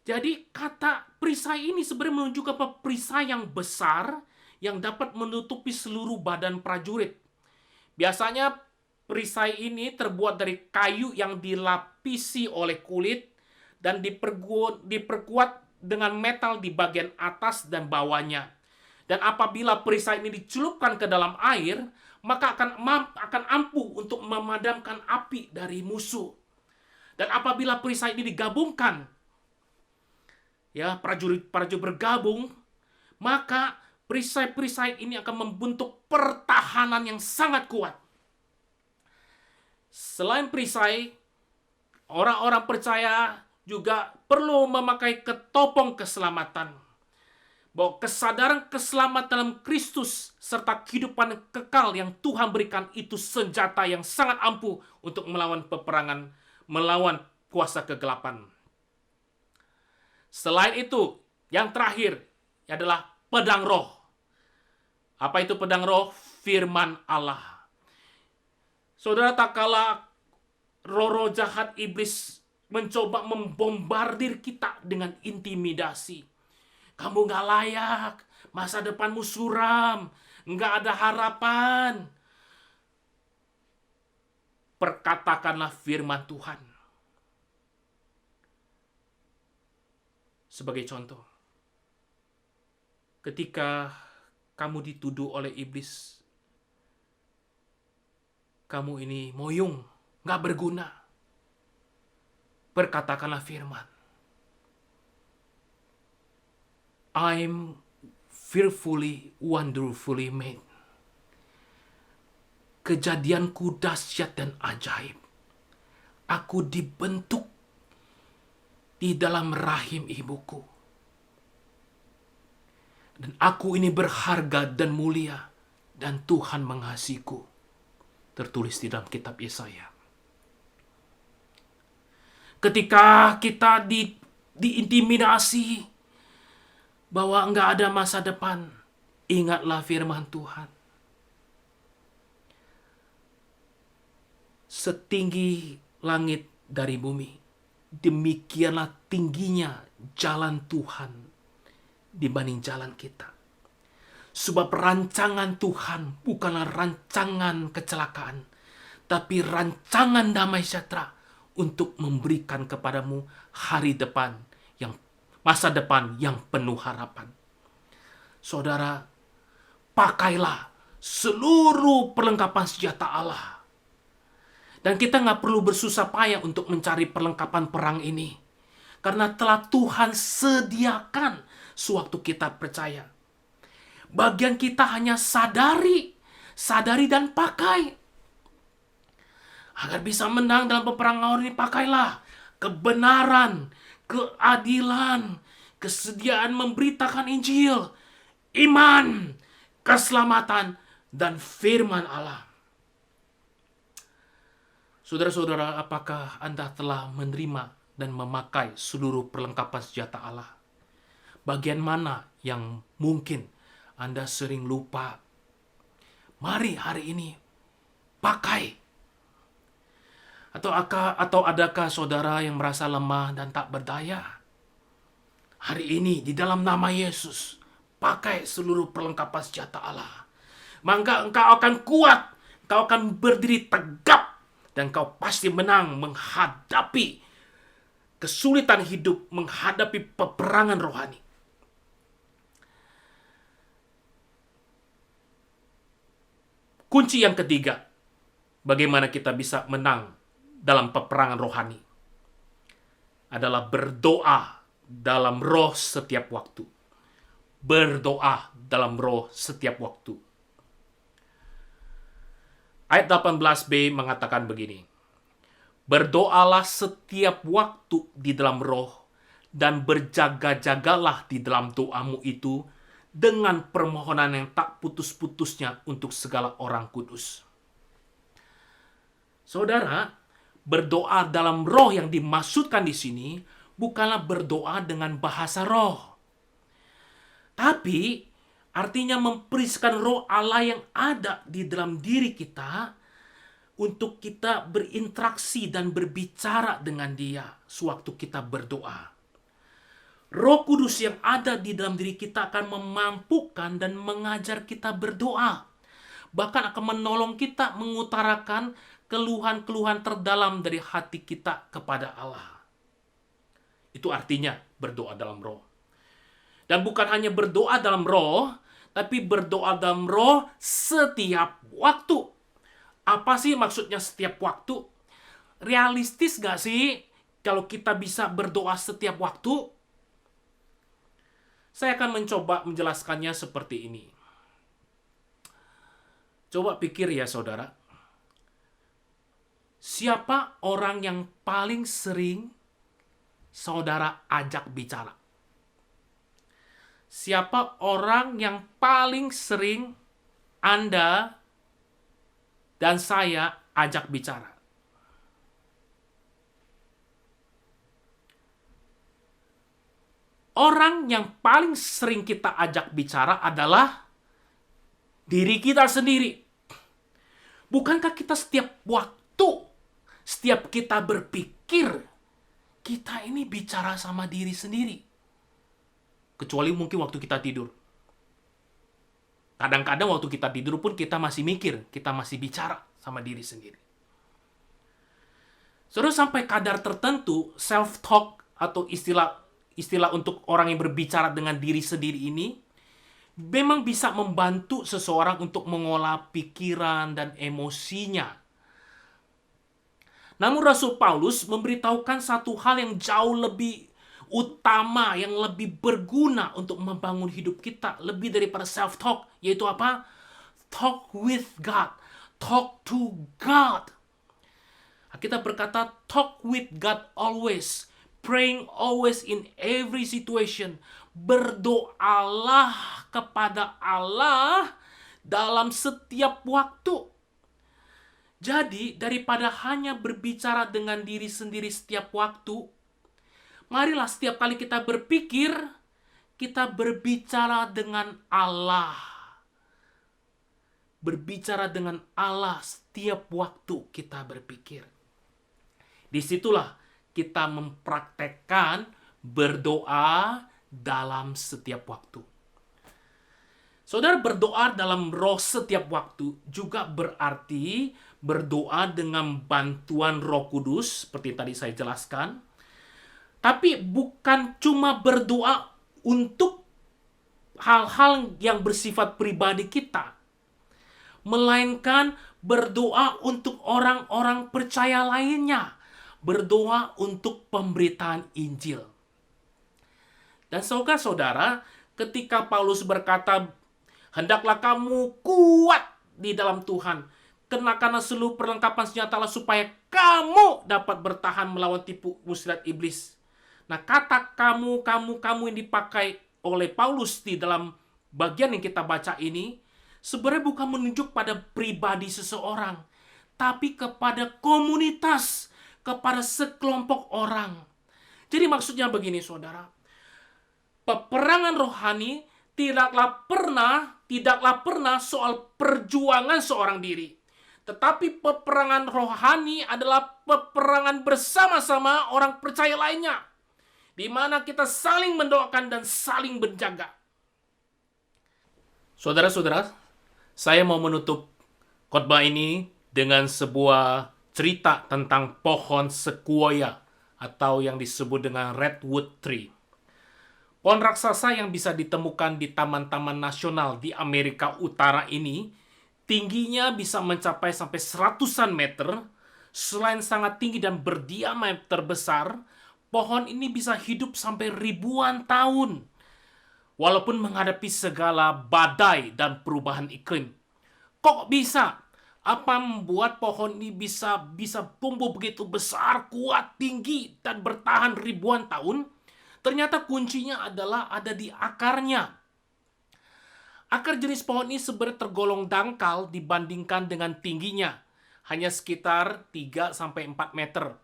S5: Jadi kata perisai ini sebenarnya menunjukkan perisai yang besar yang dapat menutupi seluruh badan prajurit. Biasanya perisai ini terbuat dari kayu yang dilapisi oleh kulit dan diperkuat dengan metal di bagian atas dan bawahnya. Dan apabila perisai ini dicelupkan ke dalam air, maka akan ampuh untuk memadamkan api dari musuh. Dan apabila perisai ini digabungkan, ya, prajurit bergabung, maka perisai-perisai ini akan membentuk pertahanan yang sangat kuat. Selain perisai, orang-orang percaya juga perlu memakai ketopong keselamatan. Bahwa kesadaran keselamatan dalam Kristus serta kehidupan kekal yang Tuhan berikan itu senjata yang sangat ampuh untuk melawan peperangan, melawan kuasa kegelapan. Selain itu, yang terakhir adalah pedang roh. Apa itu pedang roh? Firman Allah. Saudara, tak kala roh-roh jahat iblis mencoba membombardir kita dengan intimidasi. Kamu gak layak, masa depanmu suram, gak ada harapan. Perkatakanlah firman Tuhan. Sebagai contoh, ketika kamu dituduh oleh iblis, kamu ini moyung, gak berguna. Berkatakanlah firman, I'm fearfully, wonderfully made. Kejadianku dahsyat dan ajaib. Aku dibentuk di dalam rahim ibuku. Dan aku ini berharga dan mulia, dan Tuhan mengasihiku. Tertulis di dalam kitab Yesaya. Ketika kita diintimidasi bahwa enggak ada masa depan, ingatlah firman Tuhan. Setinggi langit dari bumi, demikianlah tingginya jalan Tuhan dibanding jalan kita. Sebab rancangan Tuhan bukanlah rancangan kecelakaan, tapi rancangan damai sejahtera untuk memberikan kepadamu masa depan yang penuh harapan. Saudara, pakailah seluruh perlengkapan senjata Allah. Dan kita nggak perlu bersusah payah untuk mencari perlengkapan perang ini. Karena telah Tuhan sediakan sewaktu kita percaya. Bagian kita hanya sadari dan pakai. Agar bisa menang dalam peperangan ini, pakailah kebenaran, keadilan, kesediaan memberitakan Injil, iman, keselamatan, dan firman Allah. Saudara-saudara, apakah Anda telah menerima dan memakai seluruh perlengkapan senjata Allah? Bagian mana yang mungkin Anda sering lupa? Mari hari ini pakai. Atau adakah saudara yang merasa lemah dan tak berdaya? Hari ini di dalam nama Yesus, pakai seluruh perlengkapan senjata Allah. Maka engkau akan kuat, engkau akan berdiri tegap, dan kau pasti menang menghadapi kesulitan hidup, menghadapi peperangan rohani. Kunci yang ketiga, bagaimana kita bisa menang dalam peperangan rohani, adalah berdoa dalam roh setiap waktu. Berdoa dalam roh setiap waktu. Ayat 18b mengatakan begini, berdoalah setiap waktu di dalam roh, dan berjaga-jagalah di dalam doamu itu dengan permohonan yang tak putus-putusnya untuk segala orang kudus. Saudara, berdoa dalam roh yang dimaksudkan di sini bukanlah berdoa dengan bahasa roh, tapi artinya memperiskan roh Allah yang ada di dalam diri kita untuk kita berinteraksi dan berbicara dengan Dia sewaktu kita berdoa. Roh Kudus yang ada di dalam diri kita akan memampukan dan mengajar kita berdoa. Bahkan akan menolong kita mengutarakan keluhan-keluhan terdalam dari hati kita kepada Allah. Itu artinya berdoa dalam roh. Dan bukan hanya berdoa dalam roh, tapi berdoa dalam roh setiap waktu. Apa sih maksudnya setiap waktu? Realistis gak sih kalau kita bisa berdoa setiap waktu? Saya akan mencoba menjelaskannya seperti ini. Coba pikir ya saudara. Siapa orang yang paling sering saudara ajak bicara? Siapa orang yang paling sering Anda dan saya ajak bicara? Orang yang paling sering kita ajak bicara adalah diri kita sendiri. Bukankah kita setiap waktu, setiap kita berpikir, kita ini bicara sama diri sendiri? Kecuali mungkin waktu kita tidur. Kadang-kadang waktu kita tidur pun kita masih mikir, kita masih bicara sama diri sendiri. Terus sampai kadar tertentu, self-talk atau istilah untuk orang yang berbicara dengan diri sendiri ini memang bisa membantu seseorang untuk mengolah pikiran dan emosinya. Namun Rasul Paulus memberitahukan satu hal yang jauh lebih utama, yang lebih berguna untuk membangun hidup kita, lebih daripada self-talk, yaitu apa? Talk with God. Talk to God. Kita berkata, talk with God always. Praying always in every situation. Berdoalah kepada Allah dalam setiap waktu. Jadi, daripada hanya berbicara dengan diri sendiri setiap waktu, marilah setiap kali kita berpikir, kita berbicara dengan Allah. Berbicara dengan Allah setiap waktu kita berpikir. Disitulah kita mempraktekkan berdoa dalam setiap waktu. Saudara, berdoa dalam roh setiap waktu juga berarti berdoa dengan bantuan Roh Kudus, seperti tadi saya jelaskan. Tapi bukan cuma berdoa untuk hal-hal yang bersifat pribadi kita, melainkan berdoa untuk orang-orang percaya lainnya. Berdoa untuk pemberitaan Injil. Dan saudara-saudara, ketika Paulus berkata, hendaklah kamu kuat di dalam Tuhan, kenakanlah seluruh perlengkapan senjata Allah supaya kamu dapat bertahan melawan tipu muslihat iblis. Nah, kata kamu yang dipakai oleh Paulus di dalam bagian yang kita baca ini, sebenarnya bukan menunjuk pada pribadi seseorang, tapi kepada komunitas, kepada sekelompok orang. Jadi maksudnya begini, saudara. Peperangan rohani tidaklah pernah soal perjuangan seorang diri. Tetapi peperangan rohani adalah peperangan bersama-sama orang percaya lainnya, di mana kita saling mendoakan dan saling berjaga. Saudara-saudara, saya mau menutup khotbah ini dengan sebuah cerita tentang pohon sequoia atau yang disebut dengan redwood tree. Pohon raksasa yang bisa ditemukan di taman-taman nasional di Amerika Utara ini tingginya bisa mencapai sampai seratusan meter. Selain sangat tinggi dan berdiameter besar, pohon ini bisa hidup sampai ribuan tahun walaupun menghadapi segala badai dan perubahan iklim. Kok bisa? Apa membuat pohon ini bisa tumbuh begitu besar, kuat, tinggi, dan bertahan ribuan tahun? Ternyata kuncinya adalah ada di akarnya. Akar jenis pohon ini sebenarnya tergolong dangkal dibandingkan dengan tingginya, hanya sekitar 3-4 meter.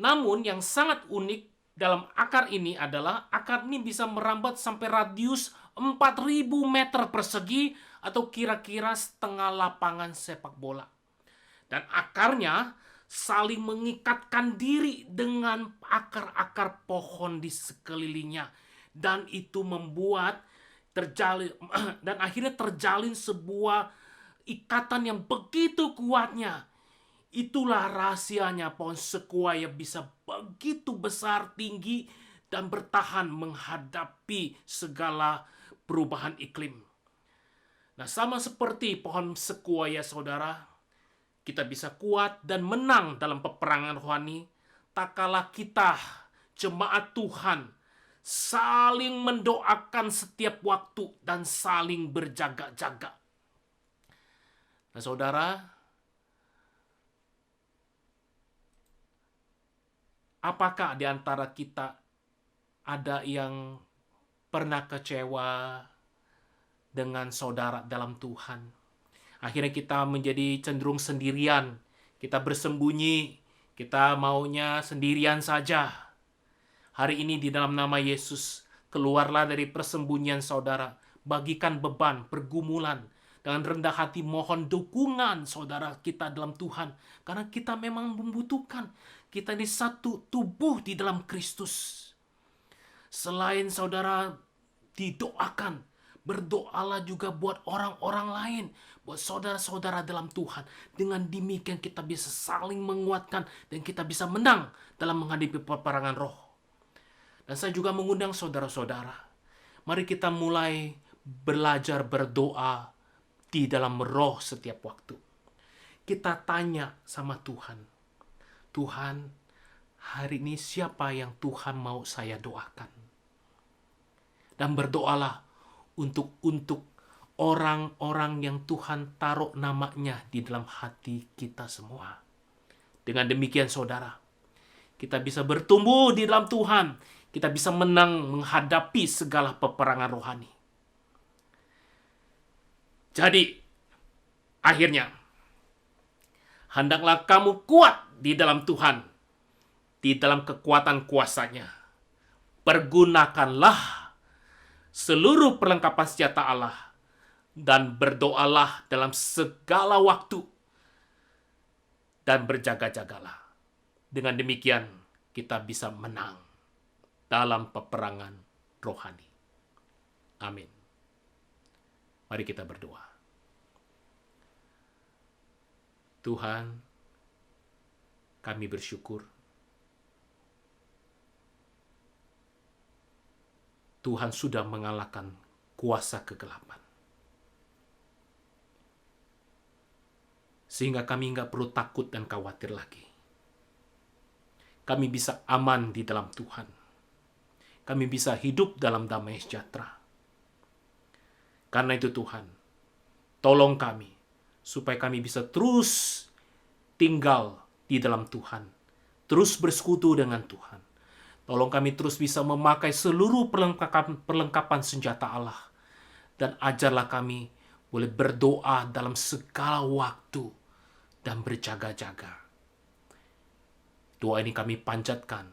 S5: Namun yang sangat unik dalam akar ini adalah akar ini bisa merambat sampai radius 4.000 meter persegi atau kira-kira setengah lapangan sepak bola. Dan akarnya saling mengikatkan diri dengan akar-akar pohon di sekelilingnya. Dan itu membuat akhirnya terjalin sebuah ikatan yang begitu kuatnya. Itulah rahasianya pohon sequoia bisa begitu besar, tinggi, dan bertahan menghadapi segala perubahan iklim. Nah, sama seperti pohon sequoia, saudara, kita bisa kuat dan menang dalam peperangan rohani, tak kalah kita, jemaat Tuhan, saling mendoakan setiap waktu dan saling berjaga-jaga. Nah, saudara, apakah di antara kita ada yang pernah kecewa dengan saudara dalam Tuhan? Akhirnya kita menjadi cenderung sendirian. Kita bersembunyi. Kita maunya sendirian saja. Hari ini di dalam nama Yesus, keluarlah dari persembunyian saudara. Bagikan beban, pergumulan. Dengan rendah hati mohon dukungan saudara kita dalam Tuhan. Karena kita memang membutuhkan. Kita ini satu tubuh di dalam Kristus. Selain saudara didoakan, berdoalah juga buat orang-orang lain, buat saudara-saudara dalam Tuhan. Dengan demikian kita bisa saling menguatkan dan kita bisa menang dalam menghadapi peperangan roh. Dan saya juga mengundang saudara-saudara, mari kita mulai belajar berdoa di dalam roh setiap waktu. Kita tanya sama Tuhan, Tuhan, hari ini siapa yang Tuhan mau saya doakan? Dan berdoalah untuk orang-orang yang Tuhan taruh namanya di dalam hati kita semua. Dengan demikian saudara, kita bisa bertumbuh di dalam Tuhan. Kita bisa menang menghadapi segala peperangan rohani. Jadi, akhirnya, hendaklah kamu kuat di dalam Tuhan, di dalam kekuatan kuasa-Nya. Pergunakanlah seluruh perlengkapan senjata Allah dan berdoalah dalam segala waktu dan berjaga-jagalah. Dengan demikian kita bisa menang dalam peperangan rohani. Amin. Mari kita berdoa. Tuhan, kami bersyukur Tuhan sudah mengalahkan kuasa kegelapan. Sehingga kami nggak perlu takut dan khawatir lagi. Kami bisa aman di dalam Tuhan. Kami bisa hidup dalam damai sejahtera. Karena itu Tuhan, tolong kami supaya kami bisa terus tinggal di dalam Tuhan. Terus bersekutu dengan Tuhan. Tolong kami terus bisa memakai seluruh perlengkapan senjata Allah. Dan ajarlah kami boleh berdoa dalam segala waktu dan berjaga-jaga. Doa ini kami panjatkan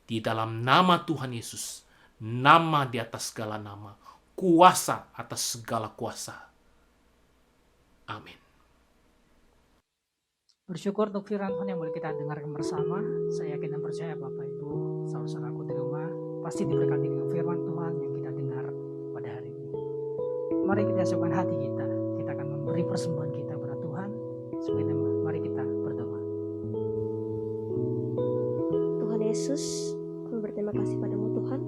S5: di dalam nama Tuhan Yesus. Nama di atas segala nama. Kuasa atas segala kuasa. Amin.
S2: Bersyukur untuk firman Tuhan yang boleh kita dengarkan bersama. Saya yakin dan percaya Bapak Ibu, saudara-saudaraku di rumah pasti diberkati dengan firman Tuhan yang kita dengar pada hari ini. Mari kita siapkan hati kita. Kita akan memberi persembahan kita kepada Tuhan. Mari kita berdoa.
S6: Tuhan Yesus, kami berterima kasih padamu Tuhan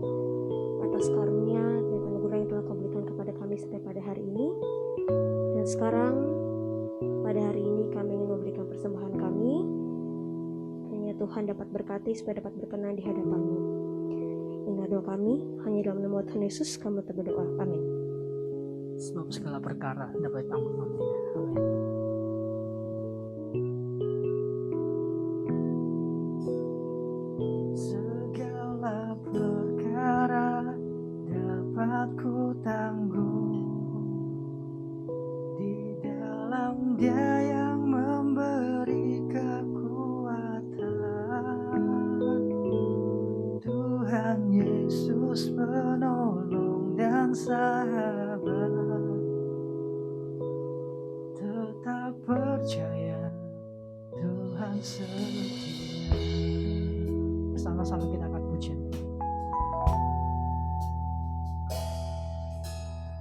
S6: atas karunia dan anugerah yang telah kau berikan kepada kami sampai pada hari ini. Dan sekarang pada hari ini kami ingin memberikan persembahan kami. Hanya Tuhan dapat berkati supaya dapat berkenan di hadapan-Mu. Inilah doa kami, hanya dalam nama Tuhan Yesus kami berdoa. Amin.
S2: Sebab segala perkara dapat ampun nantinya. Amin. Segala perkara dapat ku tanggung di dalam Dia yang memberi kekuatan. Tuhan Yesus penolong dan sahabat, tetap percaya Tuhan setia. Bersama-sama kita akan puji.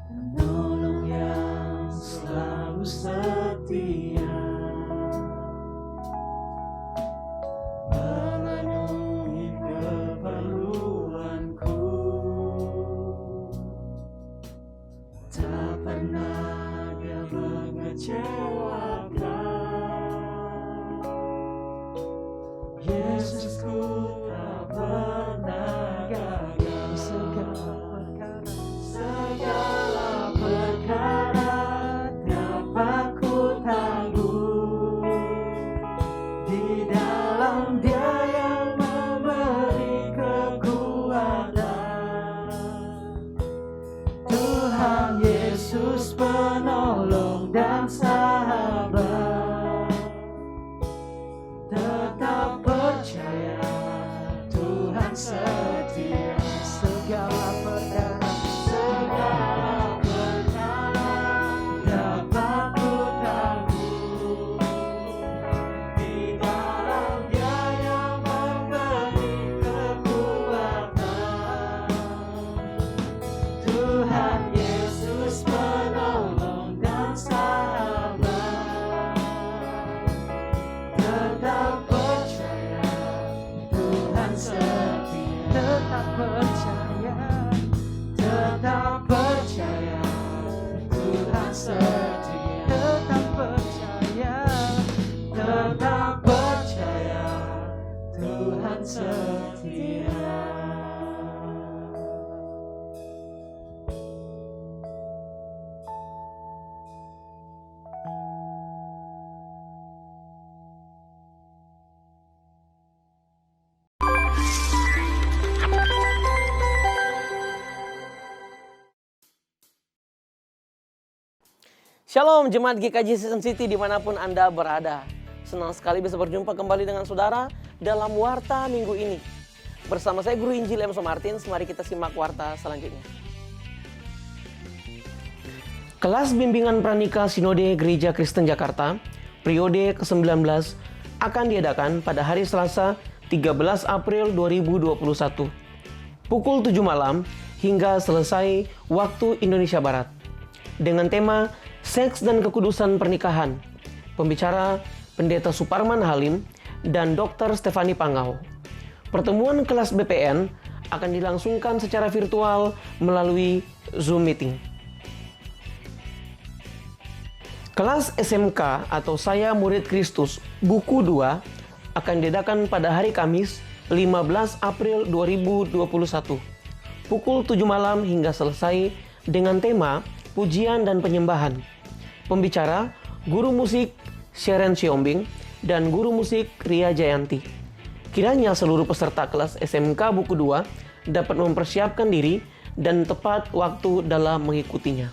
S2: Penolong yang selalu setia, memenuhi keperluanku, tak pernah Dia mengecewakan. Yesusku tak
S7: Shalom Jemaat GKJ Season City dimanapun Anda berada. Senang sekali bisa berjumpa kembali dengan saudara dalam Warta Minggu ini. Bersama saya Guru Injil Emerson Martins, mari kita simak Warta selanjutnya. Kelas Bimbingan Pranikah Sinode Gereja Kristen Jakarta, periode ke-19 akan diadakan pada hari Selasa 13 April 2021. Pukul 7 malam hingga selesai waktu Indonesia Barat. Dengan tema Seks dan Kekudusan Pernikahan. Pembicara Pendeta Suparman Halim dan Dr. Stefani Pangau. Pertemuan kelas BPN akan dilangsungkan secara virtual melalui Zoom meeting. Kelas SMK atau Saya Murid Kristus buku 2 akan diadakan pada hari Kamis 15 April 2021. Pukul 7 malam hingga selesai dengan tema Pujian dan Penyembahan. Pembicara, Guru Musik Sharon Siombing dan Guru Musik Ria Jayanti. Kiranya seluruh peserta kelas SMK buku 2 dapat mempersiapkan diri dan tepat waktu dalam mengikutinya.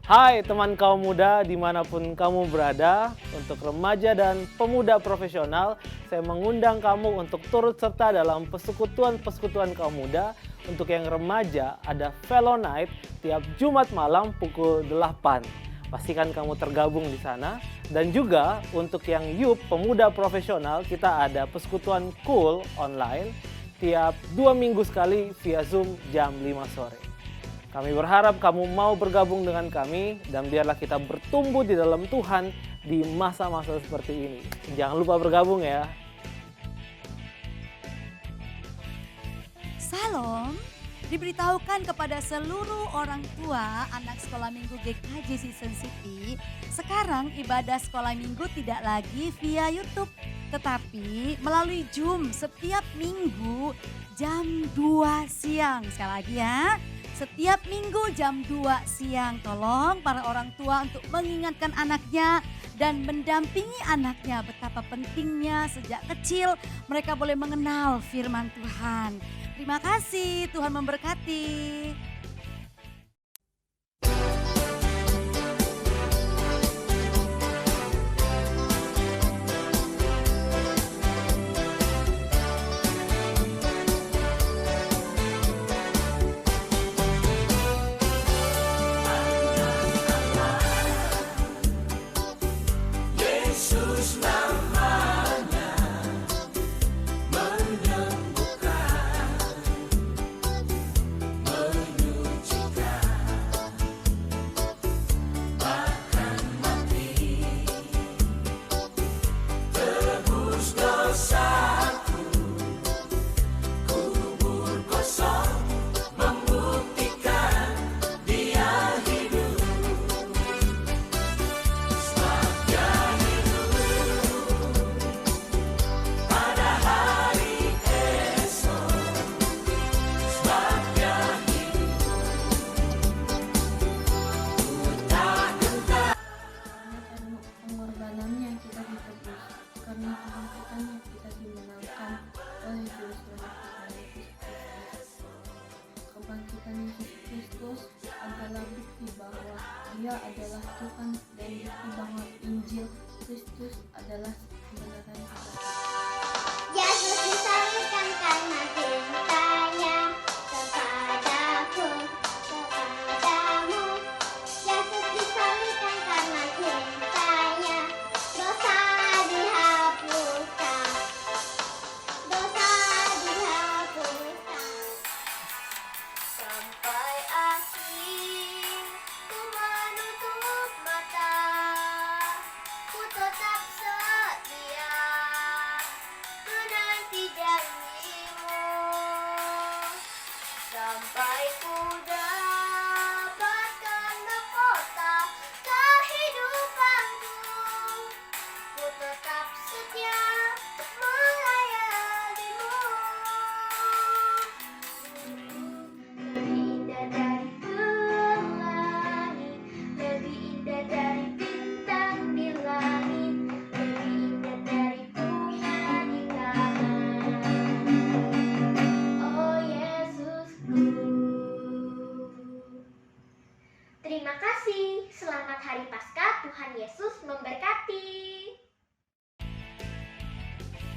S8: Hai teman kaum muda dimanapun kamu berada, untuk remaja dan pemuda profesional, saya mengundang kamu untuk turut serta dalam persekutuan-persekutuan kaum muda. Untuk yang remaja ada Fellow Night tiap Jumat malam pukul 8. Pastikan kamu tergabung di sana. Dan juga untuk yang youth pemuda profesional, kita ada persekutuan cool online tiap 2 minggu sekali via Zoom jam 5 sore. Kami berharap kamu mau bergabung dengan kami dan biarlah kita bertumbuh di dalam Tuhan di masa-masa seperti ini. Jangan lupa bergabung ya.
S9: Salam, diberitahukan kepada seluruh orang tua anak sekolah minggu GKJ Season City, sekarang ibadah sekolah minggu tidak lagi via YouTube, tetapi melalui Zoom setiap minggu jam 2 siang. Sekali lagi ya. Setiap minggu jam 2 siang, tolong para orang tua untuk mengingatkan anaknya dan mendampingi anaknya betapa pentingnya sejak kecil mereka boleh mengenal firman Tuhan. Terima kasih, Tuhan memberkati.
S10: Yesus memberkati.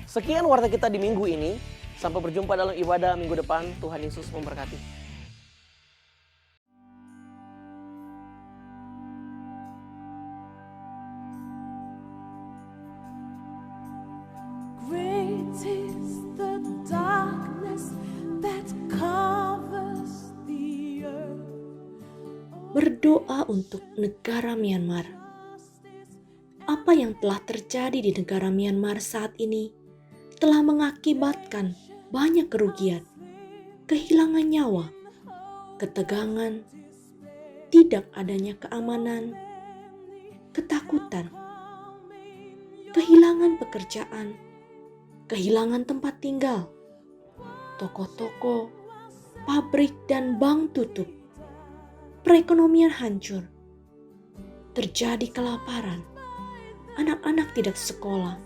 S7: Sekian warta kita di minggu ini. Sampai berjumpa dalam ibadah minggu depan. Tuhan Yesus memberkati.
S11: Great is the darkness that covers the earth.
S12: Berdoa untuk negara Myanmar. Apa yang telah terjadi di negara Myanmar saat ini telah mengakibatkan banyak kerugian, kehilangan nyawa, ketegangan, tidak adanya keamanan, ketakutan, kehilangan pekerjaan, kehilangan tempat tinggal, toko-toko, pabrik dan bank tutup, perekonomian hancur, terjadi kelaparan, anak-anak tidak sekolah,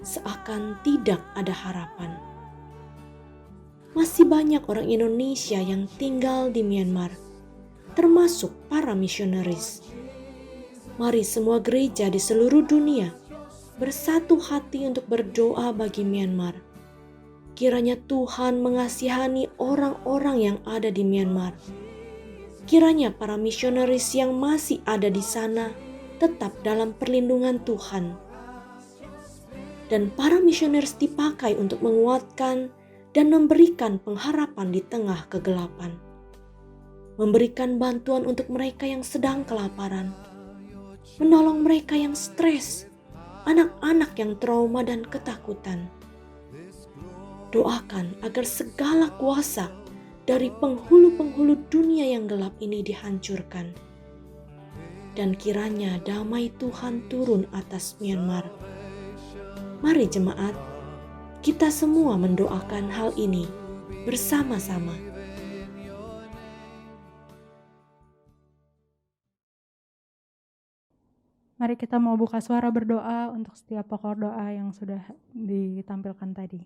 S12: seakan tidak ada harapan. Masih banyak orang Indonesia yang tinggal di Myanmar, termasuk para misionaris. Mari semua gereja di seluruh dunia bersatu hati untuk berdoa bagi Myanmar. Kiranya Tuhan mengasihani orang-orang yang ada di Myanmar. Kiranya para misionaris yang masih ada di sana tetap dalam perlindungan Tuhan. Dan para misionaris dipakai untuk menguatkan dan memberikan pengharapan di tengah kegelapan. Memberikan bantuan untuk mereka yang sedang kelaparan. Menolong mereka yang stres, anak-anak yang trauma dan ketakutan. Doakan agar segala kuasa dari penghulu-penghulu dunia yang gelap ini dihancurkan. Dan kiranya damai Tuhan turun atas Myanmar. Mari jemaat, kita semua mendoakan hal ini bersama-sama.
S4: Mari kita mau buka suara berdoa untuk setiap pokok doa yang sudah ditampilkan tadi.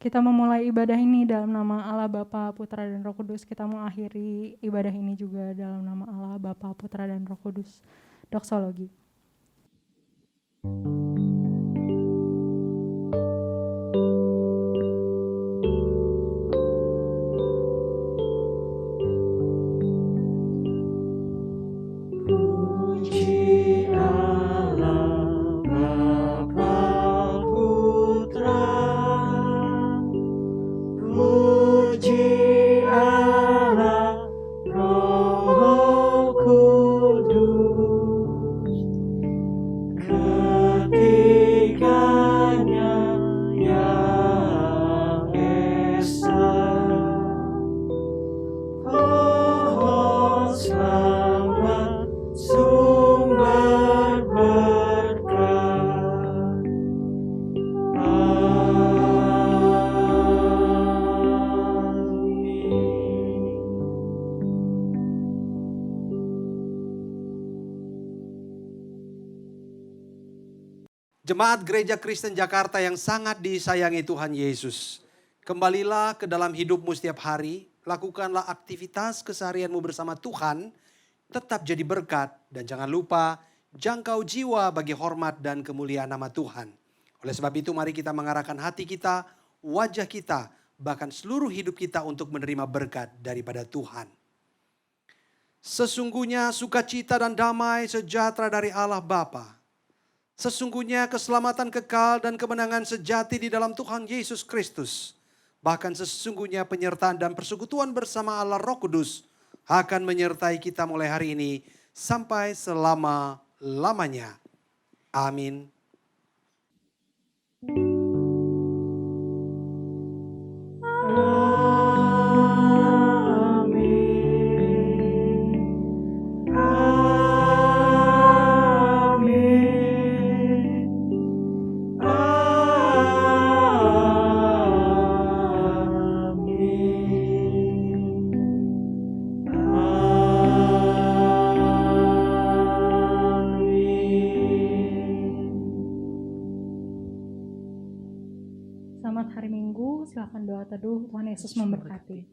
S4: Kita memulai ibadah ini dalam nama Allah Bapa, Putra dan Roh Kudus. Kita mengakhiri ibadah ini juga dalam nama Allah Bapa, Putra dan Roh Kudus. Doksologi.
S13: Jemaat Gereja Kristen Jakarta yang sangat disayangi Tuhan Yesus. Kembalilah ke dalam hidupmu setiap hari. Lakukanlah aktivitas keseharianmu bersama Tuhan. Tetap jadi berkat. Dan jangan lupa jangkau jiwa bagi hormat dan kemuliaan nama Tuhan. Oleh sebab itu mari kita mengarahkan hati kita, wajah kita, bahkan seluruh hidup kita untuk menerima berkat daripada Tuhan. Sesungguhnya sukacita dan damai sejahtera dari Allah Bapa. Sesungguhnya keselamatan kekal dan kemenangan sejati di dalam Tuhan Yesus Kristus. Bahkan sesungguhnya penyertaan dan persekutuan bersama Allah Roh Kudus akan menyertai kita mulai hari ini sampai selama-lamanya. Amin.
S11: Amin.
S4: Teduh. Tuhan Yesus memberkati.